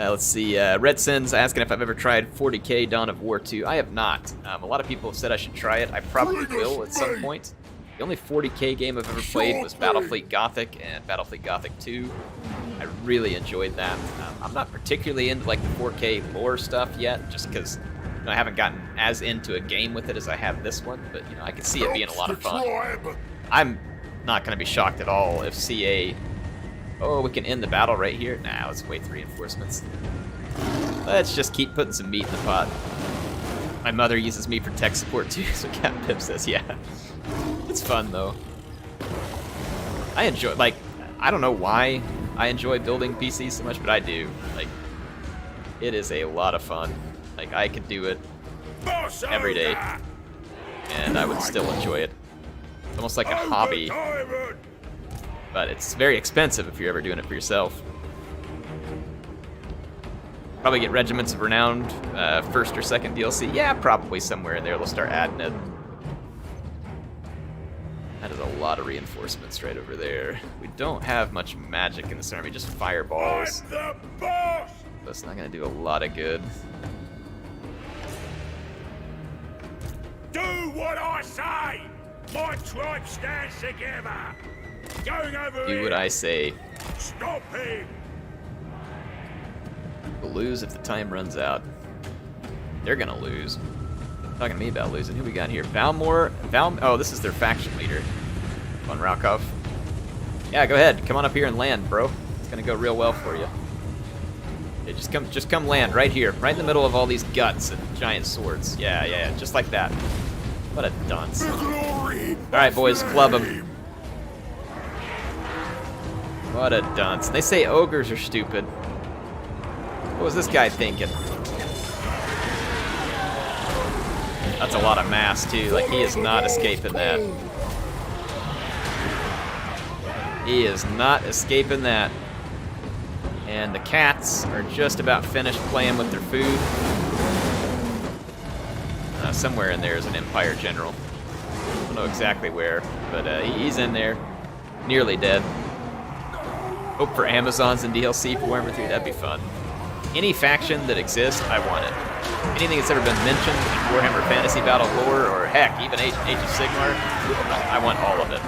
Let's see, Red Sin's asking if I've ever tried 40k Dawn of War 2. I have not. A lot of people have said I should try it. I probably will at some point. The only 40k game I've ever played was Battlefleet Gothic and Battlefleet Gothic 2. I really enjoyed that. I'm not particularly into like the 4K lore stuff yet, just because I haven't gotten as into a game with it as I have this one. But I can see it being a lot of fun. I'm not going to be shocked at all if CA. Oh, we can end the battle right here. Nah, let's wait for reinforcements. Let's just keep putting some meat in the pot. My mother uses me for tech support too, so Captain Pip says, yeah. It's fun though. I enjoy, like, I don't know why I enjoy building PCs so much, but I do. Like, it is a lot of fun. Like, I could do it every day, and I would still enjoy it. It's almost like a hobby. But it's very expensive if you're ever doing it for yourself. Probably get Regiments of Renowned, first or second DLC. Yeah, probably somewhere in there they'll start adding it. That is a lot of reinforcements right over there. We don't have much magic in this army, just fireballs. That's not gonna do a lot of good. Do what I say! My tribe stands together! Going over Do what I say. Stop him! We'll lose if the time runs out. They're gonna lose. Talking to me about losing. Who we got here? Valmore. Oh, this is their faction leader. Come on, Raukov. Yeah, go ahead. Come on up here and land, bro. It's gonna go real well for you. Yeah, just come land right here, right in the middle of all these guts and giant swords. Yeah, just like that. What a dunce. All right, boys, club them. What a dunce. They say ogres are stupid. What was this guy thinking? That's a lot of mass, too. Like, he is not escaping that. He is not escaping that. And the cats are just about finished playing with their food. Somewhere in there is an Empire general. I don't know exactly where, but he's in there. Nearly dead. Hope for Amazons and DLC for Warhammer 3. That'd be fun. Any faction that exists, I want it. Anything that's ever been mentioned in Warhammer Fantasy Battle lore, or heck, even Age of Sigmar, I want all of it.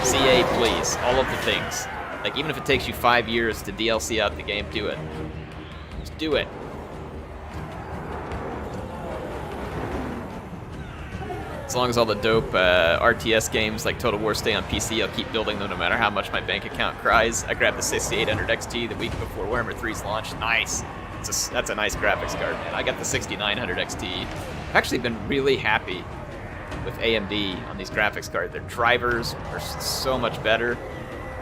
CA, please. All of the things. Like, even if it takes you 5 years to DLC out the game, do it. Just do it. As long as all the dope RTS games like Total War stay on PC, I'll keep building them no matter how much my bank account cries. I grabbed the 6800 XT the week before Warhammer 3's launch. Nice. That's a nice graphics card, man. I got the 6900 XT. I've actually been really happy with AMD on these graphics cards. Their drivers are so much better.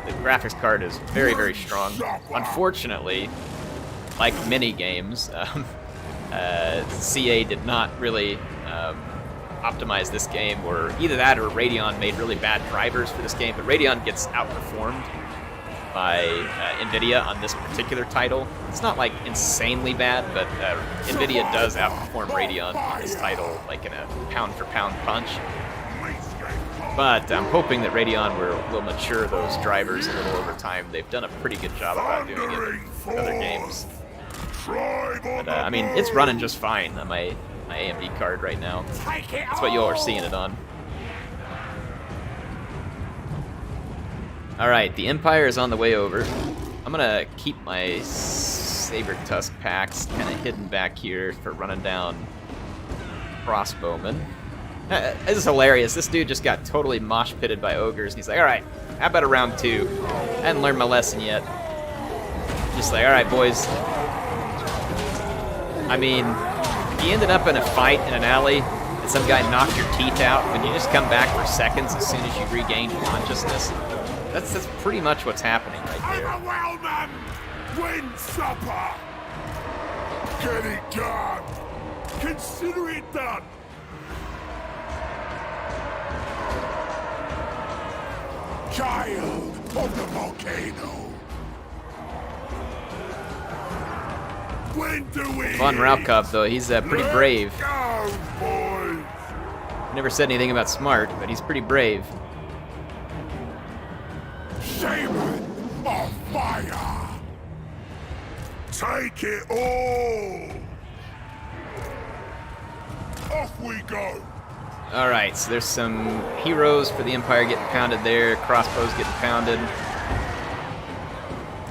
The graphics card is very, very strong. Unfortunately, like many games, CA did not really optimize this game, or either that or Radeon made really bad drivers for this game, but Radeon gets outperformed by NVIDIA on this particular title. It's not like insanely bad, but NVIDIA does outperform Radeon on this title, like in a pound-for-pound punch. But I'm hoping that Radeon will mature those drivers a little over time. They've done a pretty good job about doing it in other games. But, I mean, it's running just fine on my AMD card right now. That's what you all are seeing it on. Alright, the Empire is on the way over. I'm gonna keep my Saber Tusk packs kind of hidden back here for running down crossbowmen. This is hilarious. This dude just got totally mosh pitted by ogres, and he's like, alright, how about a round 2? I hadn't learned my lesson yet. Just like, alright, boys. I mean, if you ended up in a fight in an alley and some guy knocked your teeth out, when you just come back for seconds as soon as you regain consciousness, that's pretty much what's happening right there. Overwhelm them! Win supper! Get it done! Consider it done! Child of the volcano! When do we Von Raukov, though, he's pretty brave. Go, boys! Never said anything about smart, but he's pretty brave. Shaman of fire! Take it all! Off we go! Alright, so there's some heroes for the Empire getting pounded there, crossbows getting pounded.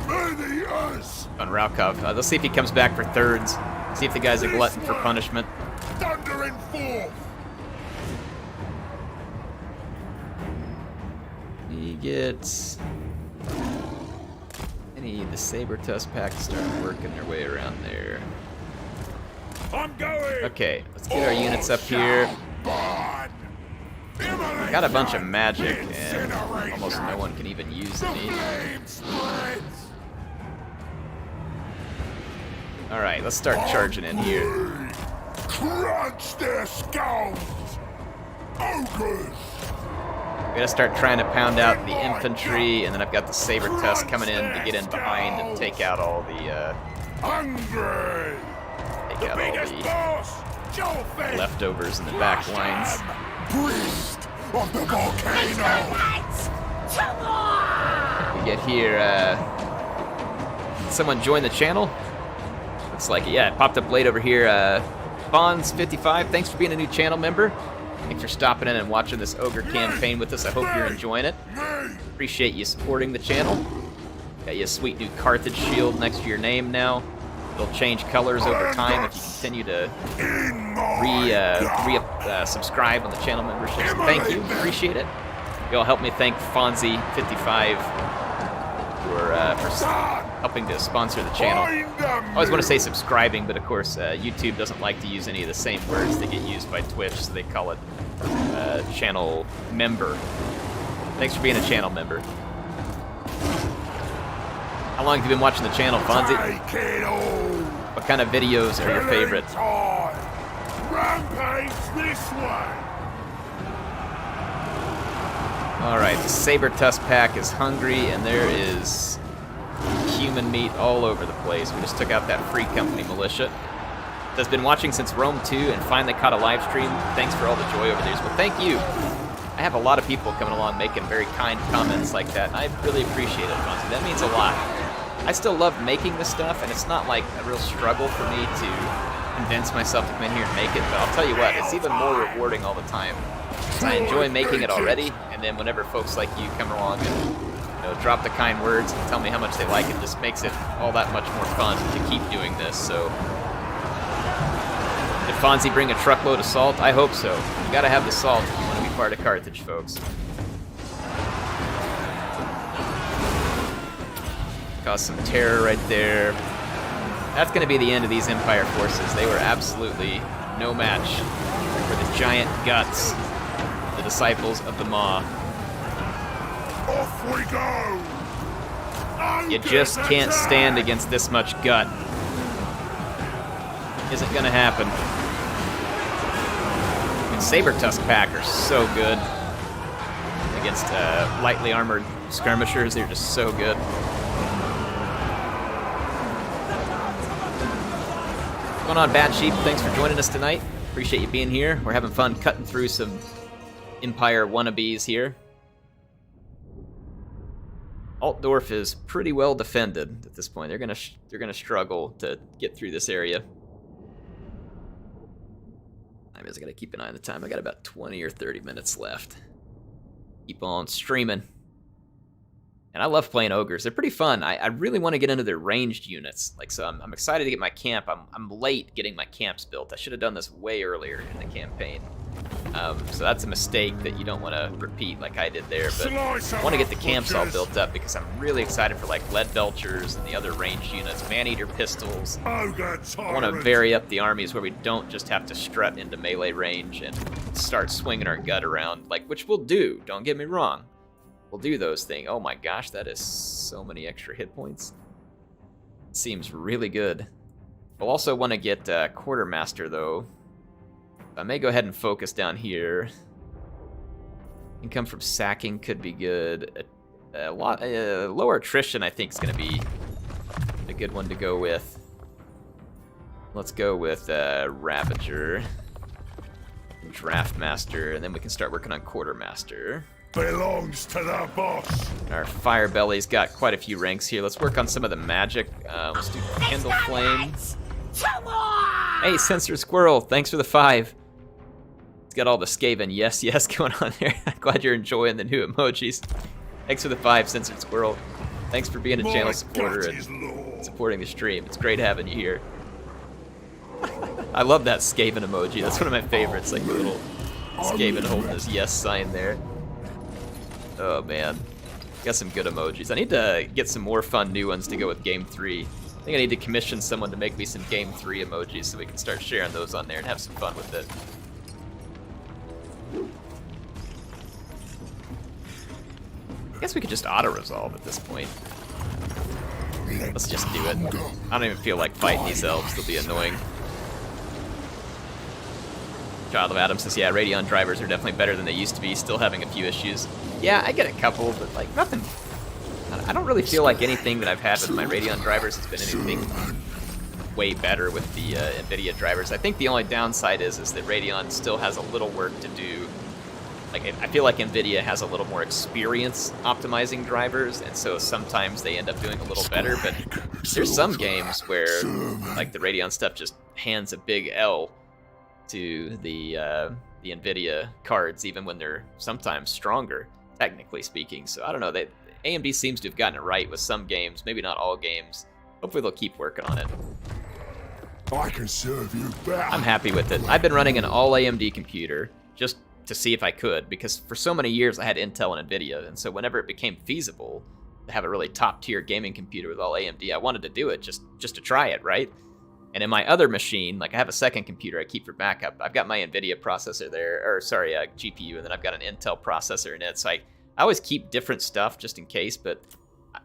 Many us! On Raukov. Let's see if he comes back for thirds. See if the guy's a glutton for punishment. Thundering forth! He gets... Any of the Saber Tusk pack start working their way around there. I'm going! Okay, let's get our units up here. Got a bunch of magic, and almost no one can even use any. Alright, let's start charging in here. Crunch their skulls! Ogres! We gotta start trying to pound out the infantry, and then I've got the Saber Tusk coming in to get in behind and take out all the, Hungry! take out all the leftovers in the back lines. Priest of the volcano! We get here, someone join the channel? Looks like it. Yeah, it popped up late over here. Bonds55, thanks for being a new channel member. Thanks for stopping in and watching this Ogre campaign with us. I hope you're enjoying it. Appreciate you supporting the channel. Got you a sweet new Carthage shield next to your name now. It'll change colors over time if you continue to subscribe on the channel memberships. Thank you, appreciate it. You'll help me thank Fonzie55 for helping to sponsor the channel. I always want to say subscribing, but of course YouTube doesn't like to use any of the same words that get used by Twitch, so they call it channel member. Thanks for being a channel member. How long have you been watching the channel, Fonzie? What kind of videos are your favorite? Rampage this way! Alright, the Saber Tusk pack is hungry, and there is human meat all over the place. We just took out that Free Company militia. That's been watching since Rome 2 and finally caught a live stream. Thanks for all the joy over there. Well, thank you. I have a lot of people coming along making very kind comments like that, and I really appreciate it, Fonzie. That means a lot. I still love making this stuff, and it's not like a real struggle for me to convince myself to come in here and make it, but I'll tell you what, it's even more rewarding all the time. I enjoy making it already, and then whenever folks like you come along and drop the kind words and tell me how much they like it, just makes it all that much more fun to keep doing this. So, did Fonzie bring a truckload of salt? I hope so. You gotta have the salt if you want to be part of Carthage, folks. Caused some terror right there. That's gonna be the end of these Empire forces. They were absolutely no match for the giant guts, the disciples of the Maw. Off we go! You just can't stand against this much gut. Isn't gonna happen. And Saber Tusk pack are so good against lightly armored skirmishers. They're just so good. What's going on, Bad Sheep? Thanks for joining us tonight. Appreciate you being here. We're having fun cutting through some Empire wannabes here. Altdorf is pretty well defended at this point. They're gonna struggle to get through this area. I just gotta keep an eye on the time. I got about 20 or 30 minutes left. Keep on streaming. And I love playing ogres. They're pretty fun. I really want to get into their ranged units. Like, so I'm excited to get my camp. I'm late getting my camps built. I should have done this way earlier in the campaign. So that's a mistake that you don't want to repeat like I did there. But I want to get the camps all built up because I'm really excited for like lead belchers and the other ranged units, man-eater pistols. I want to vary up the armies where we don't just have to strut into melee range and start swinging our gut around, like, which we'll do. Don't get me wrong. We'll do those things. Oh my gosh, that is so many extra hit points. Seems really good. We'll also want to get Quartermaster though. I may go ahead and focus down here. Income from sacking could be good. Lower attrition I think is going to be a good one to go with. Let's go with Ravager, Draftmaster, and then we can start working on Quartermaster. belongs to the boss. Our fire belly's got quite a few ranks here. Let's work on some of the magic. Let's do Kindle Flame. Hey, Sensor Squirrel, thanks for the 5. It's got all the Skaven yes going on there. I'm glad you're enjoying the new emojis. Thanks for the 5, Censored Squirrel. Thanks for being a channel supporter and supporting the stream. It's great having you here. I love that Skaven emoji. That's one of my favorites, like the little Skaven holding his yes sign there. Oh man, got some good emojis. I need to get some more fun new ones to go with Game 3. I think I need to commission someone to make me some Game 3 emojis so we can start sharing those on there and have some fun with it. I guess we could just auto-resolve at this point. Let's just do it. I don't even feel like fighting these elves. They'll be annoying. Child of Adam says, yeah, Radeon drivers are definitely better than they used to be. Still having a few issues. Yeah, I get a couple, but like nothing. I don't really feel like anything that I've had with my Radeon drivers has been anything way better with the NVIDIA drivers. I think the only downside is that Radeon still has a little work to do. Like, I feel like NVIDIA has a little more experience optimizing drivers, and so sometimes they end up doing a little better, but there's some games where, like, the Radeon stuff just hands a big L to the NVIDIA cards, even when they're sometimes stronger, technically speaking. So, I don't know, AMD seems to have gotten it right with some games, maybe not all games. Hopefully they'll keep working on it. I can serve you back. I'm happy with it. I've been running an all AMD computer, just to see if I could, because for so many years I had Intel and NVIDIA, and so whenever it became feasible to have a really top-tier gaming computer with all AMD, I wanted to do it just to try it, right? And in my other machine, like I have a second computer I keep for backup, I've got my NVIDIA processor there, or sorry, GPU, and then I've got an Intel processor in it, so I always keep different stuff just in case, but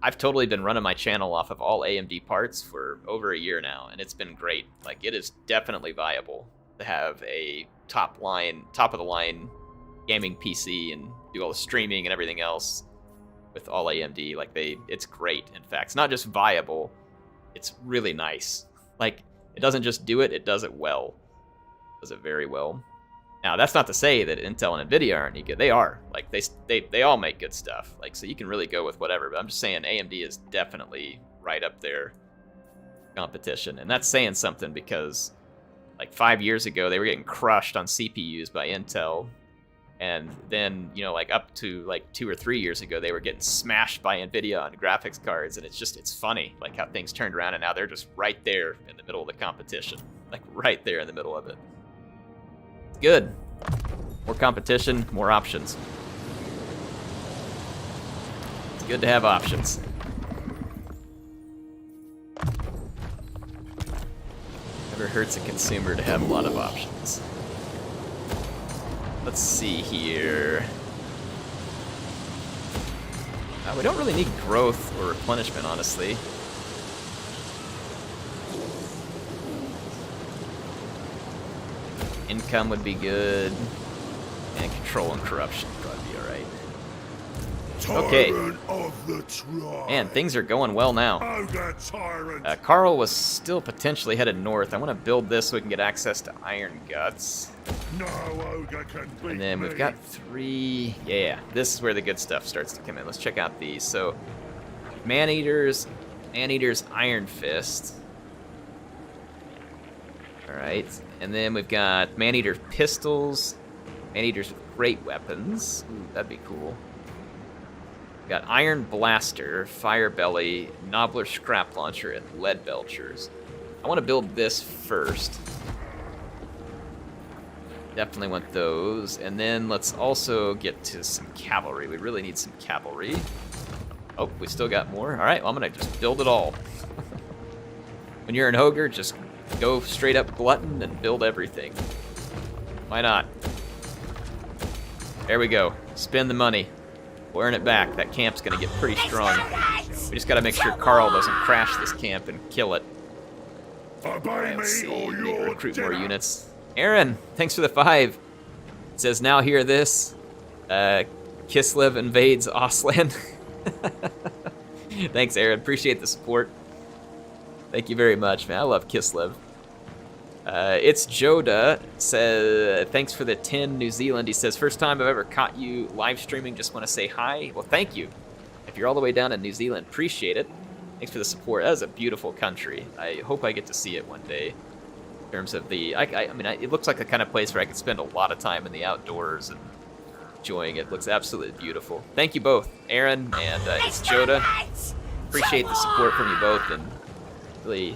I've totally been running my channel off of all AMD parts for over a year now, and it's been great. Like, it is definitely viable to have a top of the line gaming PC and do all the streaming and everything else with all AMD. Like, it's great. In fact, it's not just viable, it's really nice. Like, it doesn't just do it, it does it well. It does it very well. Now, that's not to say that Intel and NVIDIA aren't any good. They are. Like, they all make good stuff. Like, so you can really go with whatever. But I'm just saying AMD is definitely right up there competition. And that's saying something because, like, 5 years ago, they were getting crushed on CPUs by Intel. And then, you know, like, up to, like, 2 or 3 years ago, they were getting smashed by NVIDIA on graphics cards. And it's funny, like, how things turned around. And now they're just right there in the middle of the competition. Like, right there in the middle of it. Good. More competition, more options. It's good to have options. Never hurts a consumer to have a lot of options. Let's see here. We don't really need growth or replenishment, honestly. Income would be good, and control and corruption would probably be alright. Okay, and things are going well now. Carl was still potentially headed north. I want to build this so we can get access to Iron Guts. And then we've got 3, yeah, this is where the good stuff starts to come in. Let's check out these. So, Maneater's Iron Fist. Alright, and then we've got Maneater pistols, Maneaters with great weapons. Ooh, that'd be cool. We've got Iron Blaster, Fire Belly, Nobbler Scrap Launcher, and Lead Belchers. I want to build this first. Definitely want those. And then let's also get to some cavalry. We really need some cavalry. Oh, we still got more. Alright, well, I'm going to just build it all. When you're an ogre, just go straight up glutton and build everything. Why not? There we go. Spend the money. We'll earn it back. That camp's gonna get pretty strong. We just gotta make sure Carl doesn't crash this camp and kill it. Alright, let's see. Need to recruit more units. Aaron, thanks for the 5. It says, now hear this. Kislev invades Osland. Thanks, Aaron. Appreciate the support. Thank you very much, man. I love Kislev. It's Joda. Says, thanks for the 10 New Zealand. He says, first time I've ever caught you live streaming. Just want to say hi. Well, thank you. If you're all the way down in New Zealand, appreciate it. Thanks for the support. That is a beautiful country. I hope I get to see it one day. In terms of the, I mean, it looks like the kind of place where I could spend a lot of time in the outdoors and enjoying it. It looks absolutely beautiful. Thank you both, Aaron and it's Joda. Appreciate the support from you both, and really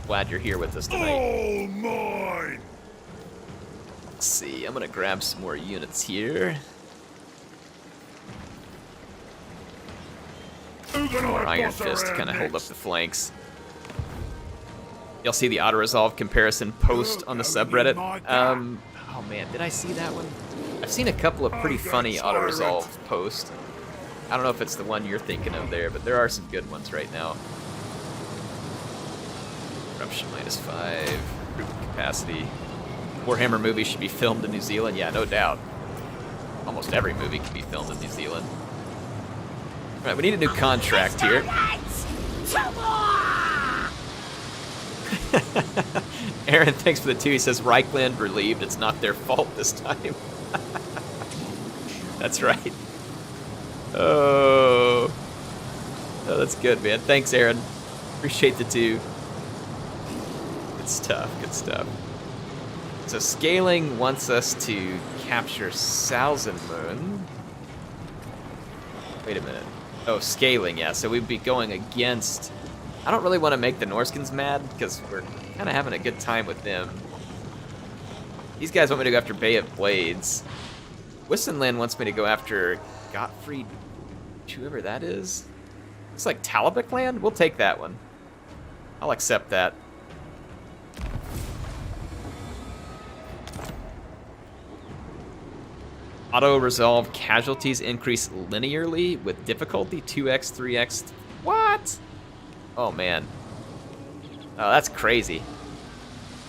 glad you're here with us tonight. All mine. Let's see, I'm gonna grab some more units here. More Iron Fist to kind of hold up the flanks. Y'all see the auto-resolve comparison post on the subreddit? Oh man, did I see that one? I've seen a couple of pretty funny auto-resolve posts. I don't know if it's the one you're thinking of there, but there are some good ones right now. Corruption -5, recruitment capacity. Warhammer movie should be filmed in New Zealand? Yeah, no doubt. Almost every movie can be filmed in New Zealand. All right, we need a new contract here. Aaron, thanks for the 2. He says, Reichland relieved it's not their fault this time. That's right. Oh, that's good, man. Thanks, Aaron. Appreciate the 2. Good stuff, good stuff. So scaling wants us to capture Salzenmoon. Wait a minute. Oh, scaling, yeah. So we'd be going against... I don't really want to make the Norskins mad, because we're kind of having a good time with them. These guys want me to go after Bay of Blades. Wissenland wants me to go after Gottfried, whoever that is. It's like Talabok land? We'll take that one. I'll accept that. Auto-resolve casualties increase linearly with difficulty 2x, 3x. What? Oh, man. Oh, that's crazy.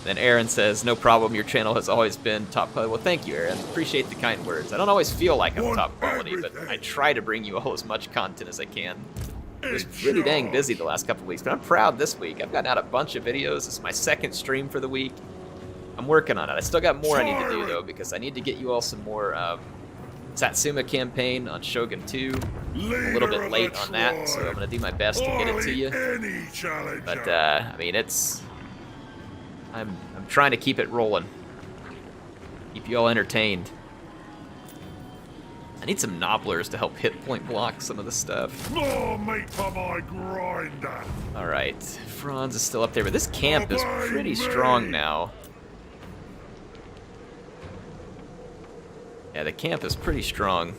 Then Aaron says, no problem, your channel has always been top quality. Well, thank you, Aaron. Appreciate the kind words. I don't always feel like I'm top quality, but I try to bring you all as much content as I can. I was really dang busy the last couple of weeks, but I'm proud this week. I've gotten out a bunch of videos. This is my second stream for the week. I'm working on it. I still got more I need to do, though, because I need to get you all some more Satsuma campaign on Shogun 2. I'm a little bit late on that, so I'm going to do my best to get it to you. But, I mean, it's... I'm trying to keep it rolling. Keep you all entertained. I need some nobblers to help hit point block some of the stuff. More meat for my grinder. Alright, Franz is still up there, but this camp is pretty strong now. Yeah, the camp is pretty strong.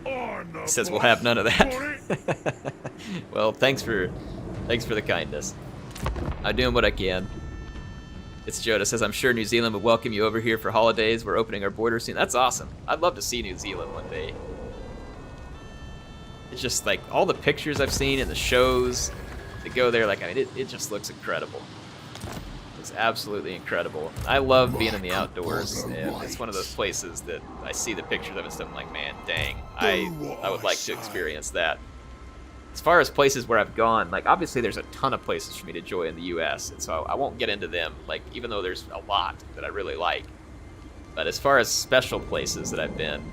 He says we'll have none of that. Well, thanks for the kindness. I'm doing what I can. It's Joda says, I'm sure New Zealand would welcome you over here for holidays. We're opening our border soon. That's awesome. I'd love to see New Zealand one day. It's just like all the pictures I've seen and the shows that go there, like, I mean, it just looks incredible. It's absolutely incredible. I love being in the outdoors, and it's one of those places that I see the pictures of it and stuff, I'm like, man, dang, I would like to experience that. As far as places where I've gone, like, obviously there's a ton of places for me to enjoy in the U.S., and so I won't get into them, like, even though there's a lot that I really like. But as far as special places that I've been,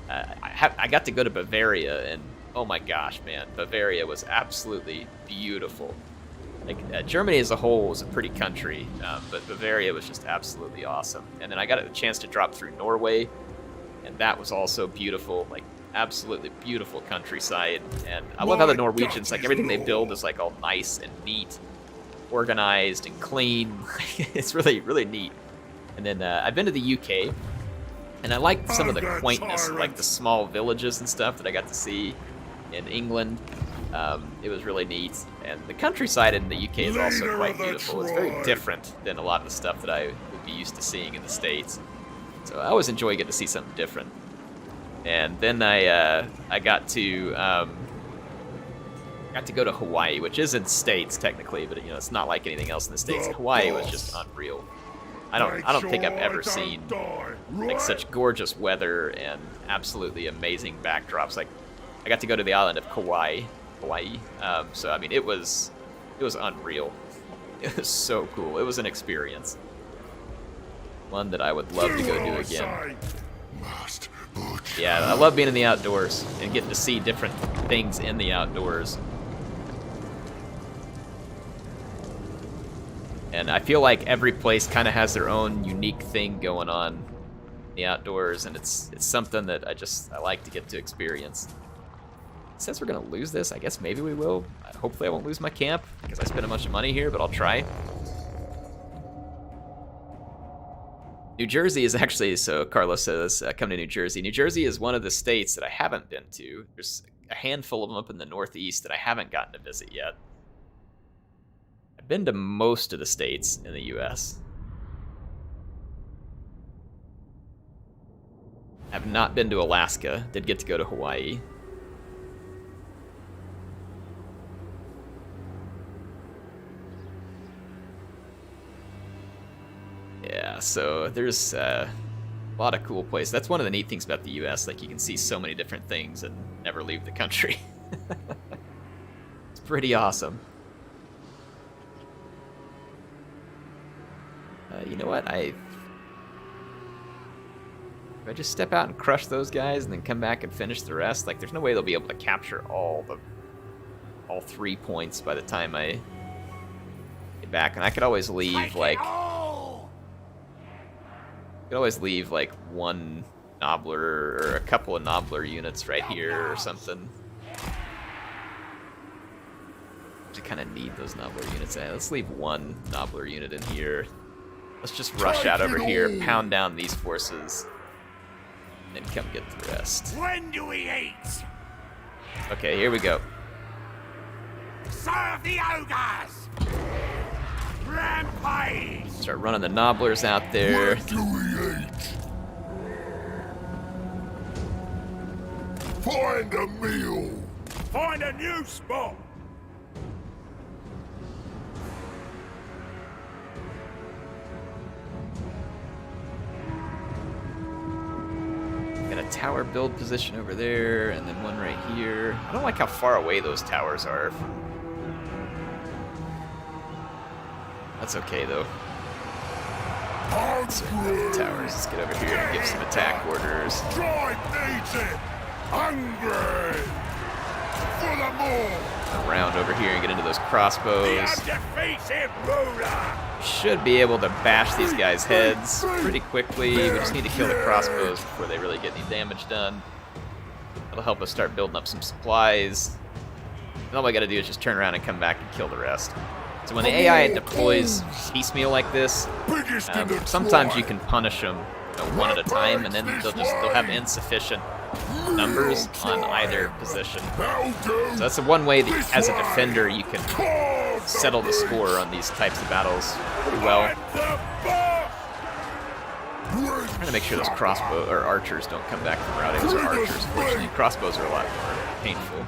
I got to go to Bavaria, and oh my gosh, man, Bavaria was absolutely beautiful. Like, Germany as a whole was a pretty country, but Bavaria was just absolutely awesome. And then I got a chance to drop through Norway, and that was also beautiful, like, absolutely beautiful countryside. And I love how the Norwegians, like, everything they build is like all nice and neat, organized and clean. It's really, really neat. And then I've been to the UK, and I like some of the quaintness, like the small villages and stuff that I got to see in England. It was really neat. And the countryside in the UK is also quite beautiful. It's very different than a lot of the stuff that I would be used to seeing in the States. So I always enjoy getting to see something different. And then I got to go to Hawaii, which is in States technically, but you know it's not like anything else in the States. Hawaii was just unreal. I don't think I've ever seen like such gorgeous weather and absolutely amazing backdrops. Like I got to go to the island of Hawaii. So I mean it was unreal. It was so cool. It was an experience. One that I would love to go do again. Yeah, I love being in the outdoors and getting to see different things in the outdoors. And I feel like every place kind of has their own unique thing going on in the outdoors, and it's something that I like to get to experience. It says we're gonna lose this. I guess maybe we will. Hopefully I won't lose my camp because I spent a bunch of money here, but I'll try. New Jersey is actually, so Carlos says, come to New Jersey. New Jersey is one of the states that I haven't been to. There's a handful of them up in the Northeast that I haven't gotten to visit yet. I've been to most of the states in the US. I've not been to Alaska. Did get to go to Hawaii. Yeah, so there's a lot of cool places. That's one of the neat things about the US, like you can see so many different things and never leave the country. It's pretty awesome. You know what, if I just step out and crush those guys and then come back and finish the rest, like there's no way they'll be able to capture all 3 points by the time I get back. And I could always leave like one Nobbler or a couple of Nobbler units right here or something. I kind of need those Nobbler units. Let's leave one Nobbler unit in here. Let's just rush out over here, pound down these forces, and come get the rest. When do we eat? Okay, here we go. Serve the ogres! Rampage! Start running the Nobblers out there. When do we eat? Find a meal! Find a new spot! Got a tower build position over there, and then one right here. I don't like how far away those towers are. That's okay, though. So, towers, let's get over here and give some attack orders. Drive needs it! Hungry! For the more! Around over here and get into those crossbows. The undefeated ruler! Should be able to bash these guys' heads pretty quickly. We just need to kill the crossbows before they really get any damage done. That'll help us start building up some supplies. And all I gotta do is just turn around and come back and kill the rest. So when the AI deploys piecemeal like this, sometimes you can punish them one at a time, and then they'll have insufficient numbers on either position. So that's the one way that, as a defender, you can settle the score on these types of battles pretty well. I'm trying to make sure those crossbow or archers don't come back from routing. Those are archers, fortunately. Crossbows are a lot more painful.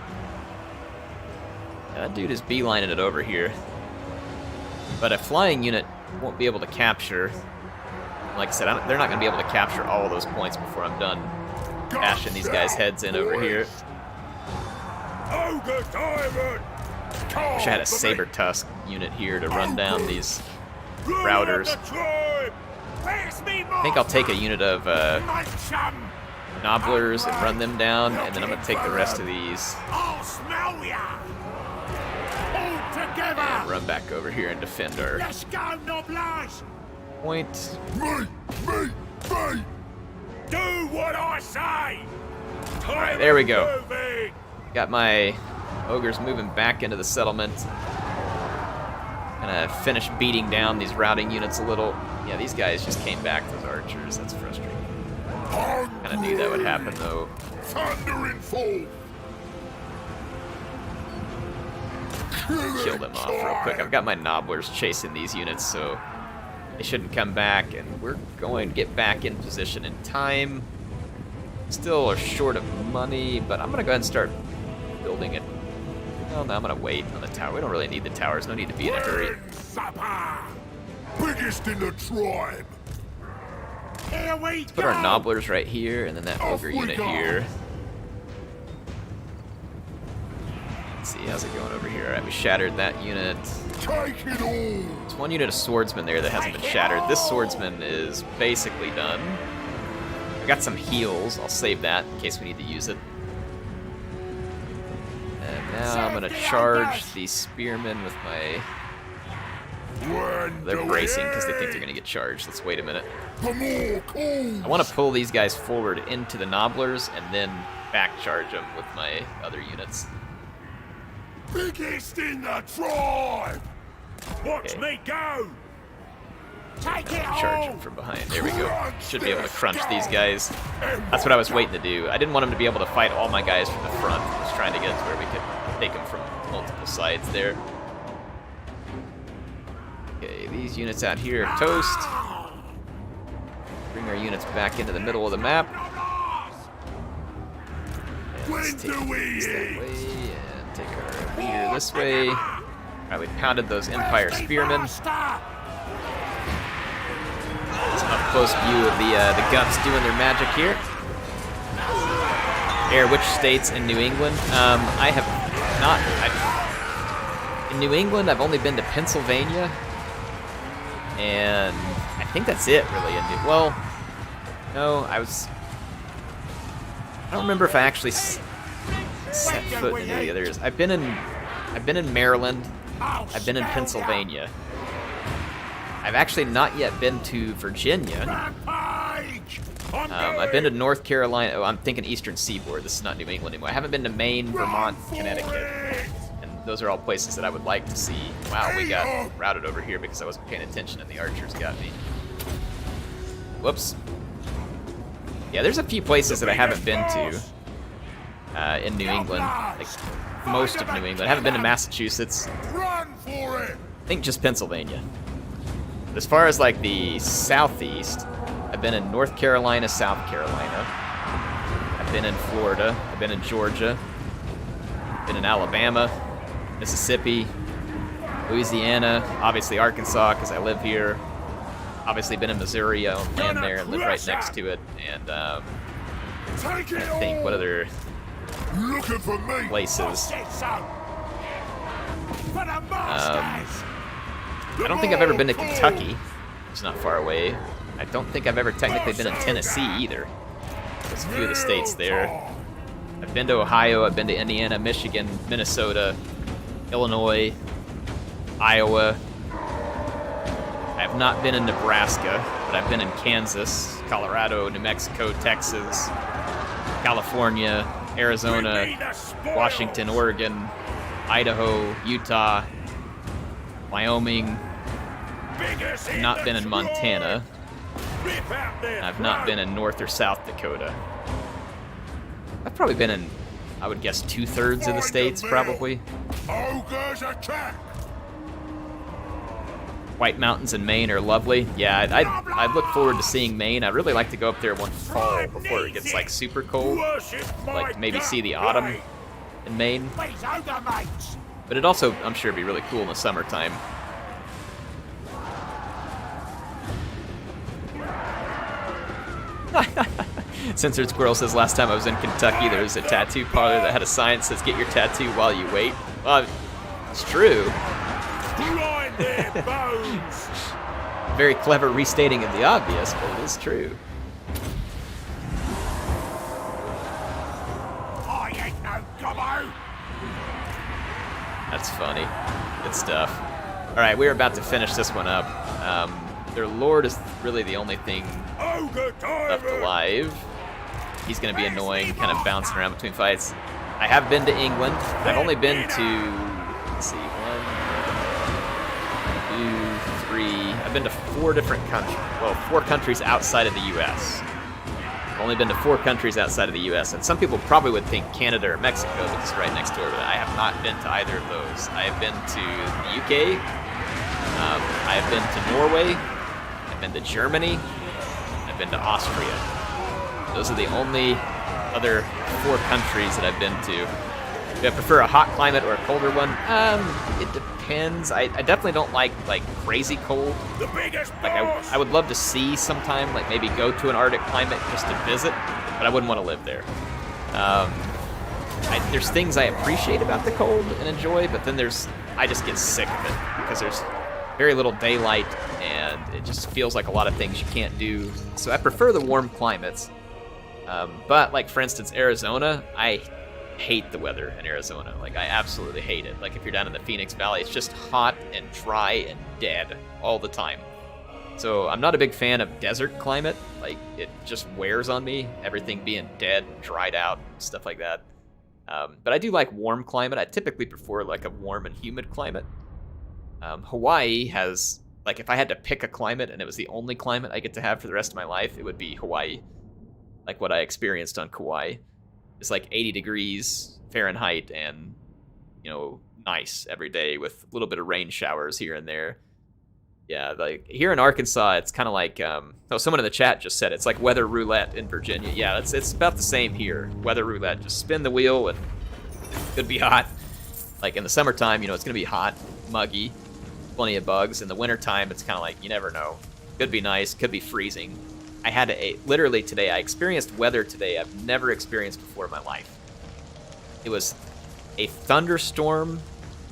That dude is beelining it over here. But a flying unit won't be able to capture. Like I said, they're not going to be able to capture all of those points before I'm done bashing these guys' heads in over here. Wish I had a saber tusk unit here to run down these routers. I think I'll take a unit of Nobblers and run them down, and then I'm going to take the rest of these and run back over here and defend our point. Do what I say. Alright, there we go. Got my ogres moving back into the settlement. Gonna finish beating down these routing units a little. Yeah, these guys just came back, those archers. That's frustrating. Kinda knew that would happen, though. Thunder in full. Kill them off real quick. I've got my Nobblers chasing these units, so they shouldn't come back, and we're going to get back in position in time. Still are short of money, but I'm gonna go ahead and start building it. Well, no, I'm gonna wait on the tower. We don't really need the towers. No need to be in a hurry. Biggest in the tribe. Let's put our Nobblers right here, and then that ogre unit here. Let's see, how's it going over here? Alright, we shattered that unit. Take it all! There's one unit of swordsmen there that hasn't been shattered. This swordsman is basically done. I got some heals. I'll save that in case we need to use it. And now I'm gonna charge the spearmen with my... They're bracing because they think they're gonna get charged. Let's wait a minute. I want to pull these guys forward into the nobblers and then back charge them with my other units. Biggest in the tribe! Watch me go! Take it Charge them from behind. There we go. Should be able to crunch these guys. That's what I was waiting to do. I didn't want them to be able to fight all my guys from the front. I was trying to get to where we could take them from multiple sides there. Okay, these units out here are toast. Bring our units back into the middle of the map. And let's take these that way and take our leader this way. Alright, we pounded those Empire spearmen. It's an up-close view of the guns doing their magic here. Air, which states in New England? I have not. In New England, I've only been to Pennsylvania, and I think that's it, really. Well, no, I don't remember if I actually set foot in any of the others. I've been in Maryland. I've been in Pennsylvania. I've actually not yet been to Virginia. I've been to North Carolina. Oh, I'm thinking Eastern Seaboard. This is not New England anymore. I haven't been to Maine, Vermont, Connecticut. And those are all places that I would like to see. Wow, we got routed over here because I wasn't paying attention and the archers got me. Whoops. Yeah, there's a few places that I haven't been to in New England. Like most of New England. I haven't been to Massachusetts. I think just Pennsylvania. But as far as like the southeast, I've been in North Carolina, South Carolina. I've been in Florida. I've been in Georgia. I've been in Alabama, Mississippi, Louisiana, obviously Arkansas because I live here. Obviously been in Missouri. I own land there and live right next to it. And I think what other places. I don't think I've ever been to Kentucky. It's not far away. I don't think I've ever technically been in Tennessee either. There's a few of the states there. I've been to Ohio, I've been to Indiana, Michigan, Minnesota, Illinois, Iowa. I have not been in Nebraska, but I've been in Kansas, Colorado, New Mexico, Texas, California, Arizona, Washington, Oregon, Idaho, Utah, Wyoming. I've not been in Montana. I've not been in North or South Dakota. I've probably been in, I would guess, 2/3 of the states, probably. White Mountains in Maine are lovely. Yeah, I'd look forward to seeing Maine. I'd really like to go up there one fall before it gets like super cold. Like maybe see the autumn in Maine. But it also, I'm sure, would be really cool in the summertime. Censored Squirrel says, last time I was in Kentucky, there was a tattoo parlor that had a sign that says, get your tattoo while you wait. Well, it's true. Very clever restating of the obvious, but it is true. That's funny. Good stuff. Alright, we're about to finish this one up. Their lord is really the only thing left alive. He's going to be annoying, kind of bouncing around between fights. I have been to England. I've only been to, let's see, 1, 2, 3. I've been to 4 different countries. Well, 4 countries outside of the U.S. I've only been to 4 countries outside of the U.S. And some people probably would think Canada or Mexico because it's right next door, but I have not been to either of those. I have been to the U.K. I have been to Norway. I've been to Germany. I've been to Austria. Those are the only other 4 countries that I've been to. Do I prefer a hot climate or a colder one? It depends. I definitely don't like crazy cold. Like I would love to see sometime, like maybe go to an Arctic climate just to visit, but I wouldn't want to live there. There's things I appreciate about the cold and enjoy, but then I just get sick of it because there's very little daylight, and it just feels like a lot of things you can't do. So I prefer the warm climates. But, like, for instance, Arizona, I hate the weather in Arizona. Like, I absolutely hate it. Like, if you're down in the Phoenix Valley, it's just hot and dry and dead all the time. So I'm not a big fan of desert climate. Like, it just wears on me, everything being dead and dried out, stuff like that. But I do like warm climate. I typically prefer, like, a warm and humid climate. Hawaii has, like, if I had to pick a climate and it was the only climate I get to have for the rest of my life, it would be Hawaii. Like what I experienced on Kauai. It's like 80 degrees Fahrenheit and, you know, nice every day with a little bit of rain showers here and there. Yeah, like here in Arkansas, it's kind of like, someone in the chat just said it's like weather roulette in Virginia. Yeah, it's about the same here. Weather roulette, just spin the wheel and it could be hot. Like in the summertime, you know, it's gonna be hot, muggy, plenty of bugs. In the wintertime, it's kind of like, you never know. Could be nice, could be freezing. I had to, literally today, I experienced weather today I've never experienced before in my life. It was a thunderstorm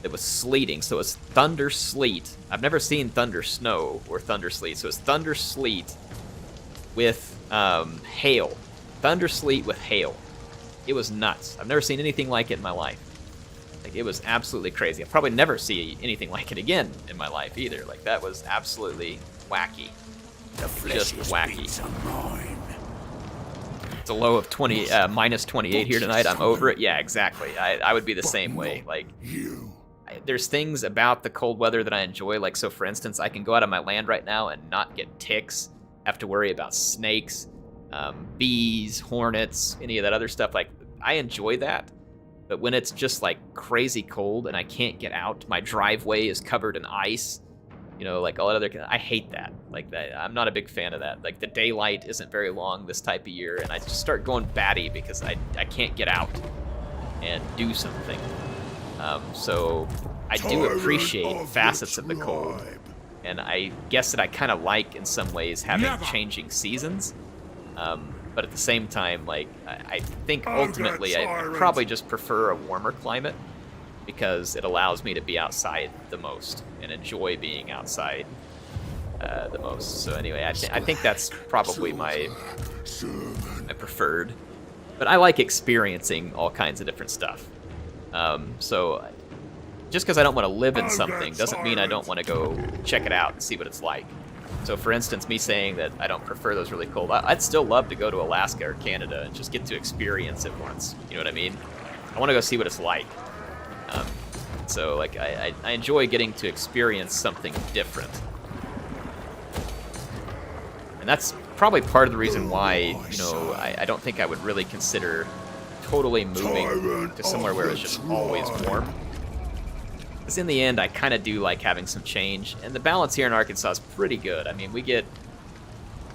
that was sleeting, so it was thunder sleet. I've never seen thunder snow or thunder sleet, so it's thunder sleet with hail. Thunder sleet with hail. It was nuts. I've never seen anything like it in my life. Like, it was absolutely crazy. I'll probably never see anything like it again in my life either. Like, that was absolutely wacky. Just wacky. It's a low of minus 28 here tonight. I'm over it. Yeah, exactly. I would be the same way. Like, there's things about the cold weather that I enjoy. Like, so for instance, I can go out on my land right now and not get ticks, have to worry about snakes, bees, hornets, any of that other stuff. Like, I enjoy that. But when it's just like crazy cold and I can't get out, my driveway is covered in ice, you know, like all that other, I hate that. Like, that, I'm not a big fan of that. Like, the daylight isn't very long this type of year, and I just start going batty because I can't get out and do something. So I do appreciate facets of the cold, and I guess that I kind of like, in some ways, having changing seasons. But at the same time, like, I think ultimately I probably just prefer a warmer climate, because it allows me to be outside the most and enjoy being outside the most. So anyway, I think that's probably my preferred. But I like experiencing all kinds of different stuff. So just because I don't want to live in something doesn't mean I don't want to go check it out and see what it's like. So for instance, me saying that I don't prefer those really cold, I'd still love to go to Alaska or Canada and just get to experience it once. You know what I mean? I want to go see what it's like. So, like, I enjoy getting to experience something different. And that's probably part of the reason why, you know, I don't think I would really consider totally moving to somewhere where it's just always warm. Because in the end, I kind of do like having some change. And the balance here in Arkansas is pretty good. I mean, we get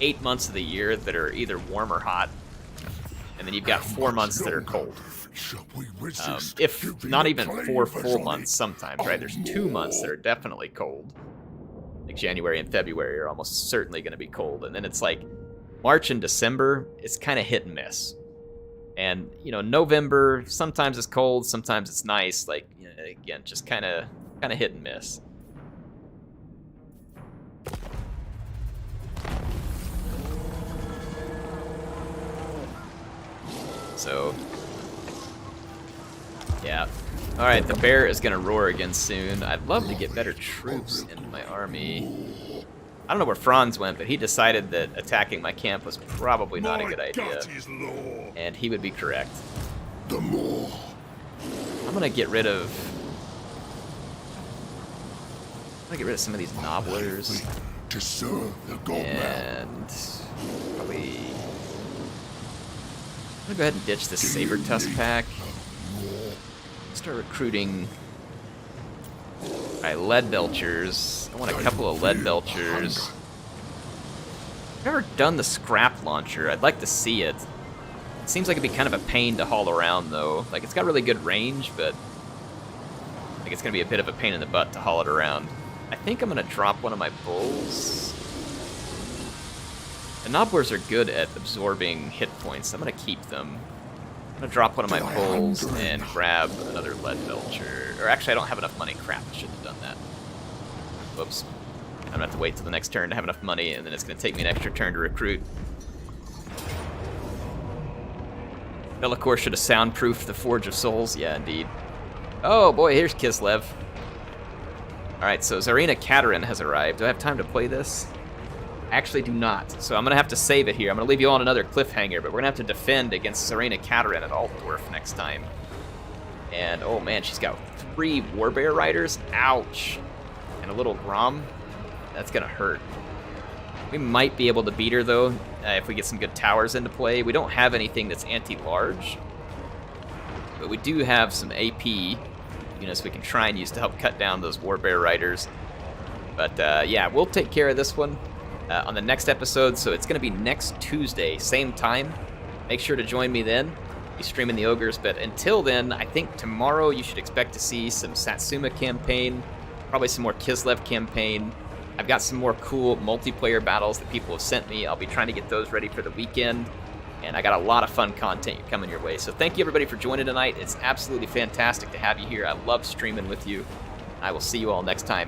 8 months of the year that are either warm or hot. And then you've got 4 months that are cold. If not even 4 full months sometimes, right? There's 2 months that are definitely cold. Like January and February are almost certainly going to be cold. And then it's like March and December, it's kind of hit and miss. And, you know, November, sometimes it's cold, sometimes it's nice. Like, you know, again, just kind of hit and miss. So, yeah. Alright, the bear is going to roar again soon. I'd love to get better troops into my army. I don't know where Franz went, but he decided that attacking my camp was probably not a good idea. And he would be correct. I'm going to get rid of... some of these nobblers. And probably... I'm going to go ahead and ditch this Saber Tusk pack. Start recruiting my lead belchers. I want a couple of lead belchers. I've never done the scrap launcher. I'd like to see it. It seems like it'd be kind of a pain to haul around, though. Like, it's got really good range, but I think it's going to be a bit of a pain in the butt to haul it around. I think I'm going to drop one of my bulls. The nobblers are good at absorbing hit points. I'm going to keep them. I'm going to drop one of my bulls and grab another lead belcher. Or actually, I don't have enough money. Crap, I shouldn't have done that. Whoops. I'm gonna have to wait till the next turn to have enough money, and then it's gonna take me an extra turn to recruit. Be'lakor should have soundproofed the Forge of Souls. Yeah, indeed. Oh boy, here's Kislev. Alright, so Tsarina Katerin has arrived. Do I have time to play this? I actually do not. So I'm going to have to save it here. I'm going to leave you on another cliffhanger, but we're going to have to defend against Tsarina Katerin at Altdorf next time. And, oh man, she's got 3 Warbear Riders. Ouch. And a little Grom. That's going to hurt. We might be able to beat her, though, if we get some good towers into play. We don't have anything that's anti-large. But we do have some AP units we can try and use to help cut down those Warbear Riders. But, yeah, we'll take care of this one on the next episode. So it's going to be next Tuesday, same time. Make sure to join me then. Be streaming the Ogres. But until then, I think tomorrow you should expect to see some Satsuma campaign. Probably some more Kislev campaign. I've got some more cool multiplayer battles that people have sent me. I'll be trying to get those ready for the weekend. And I got a lot of fun content coming your way. So thank you, everybody, for joining tonight. It's absolutely fantastic to have you here. I love streaming with you. I will see you all next time.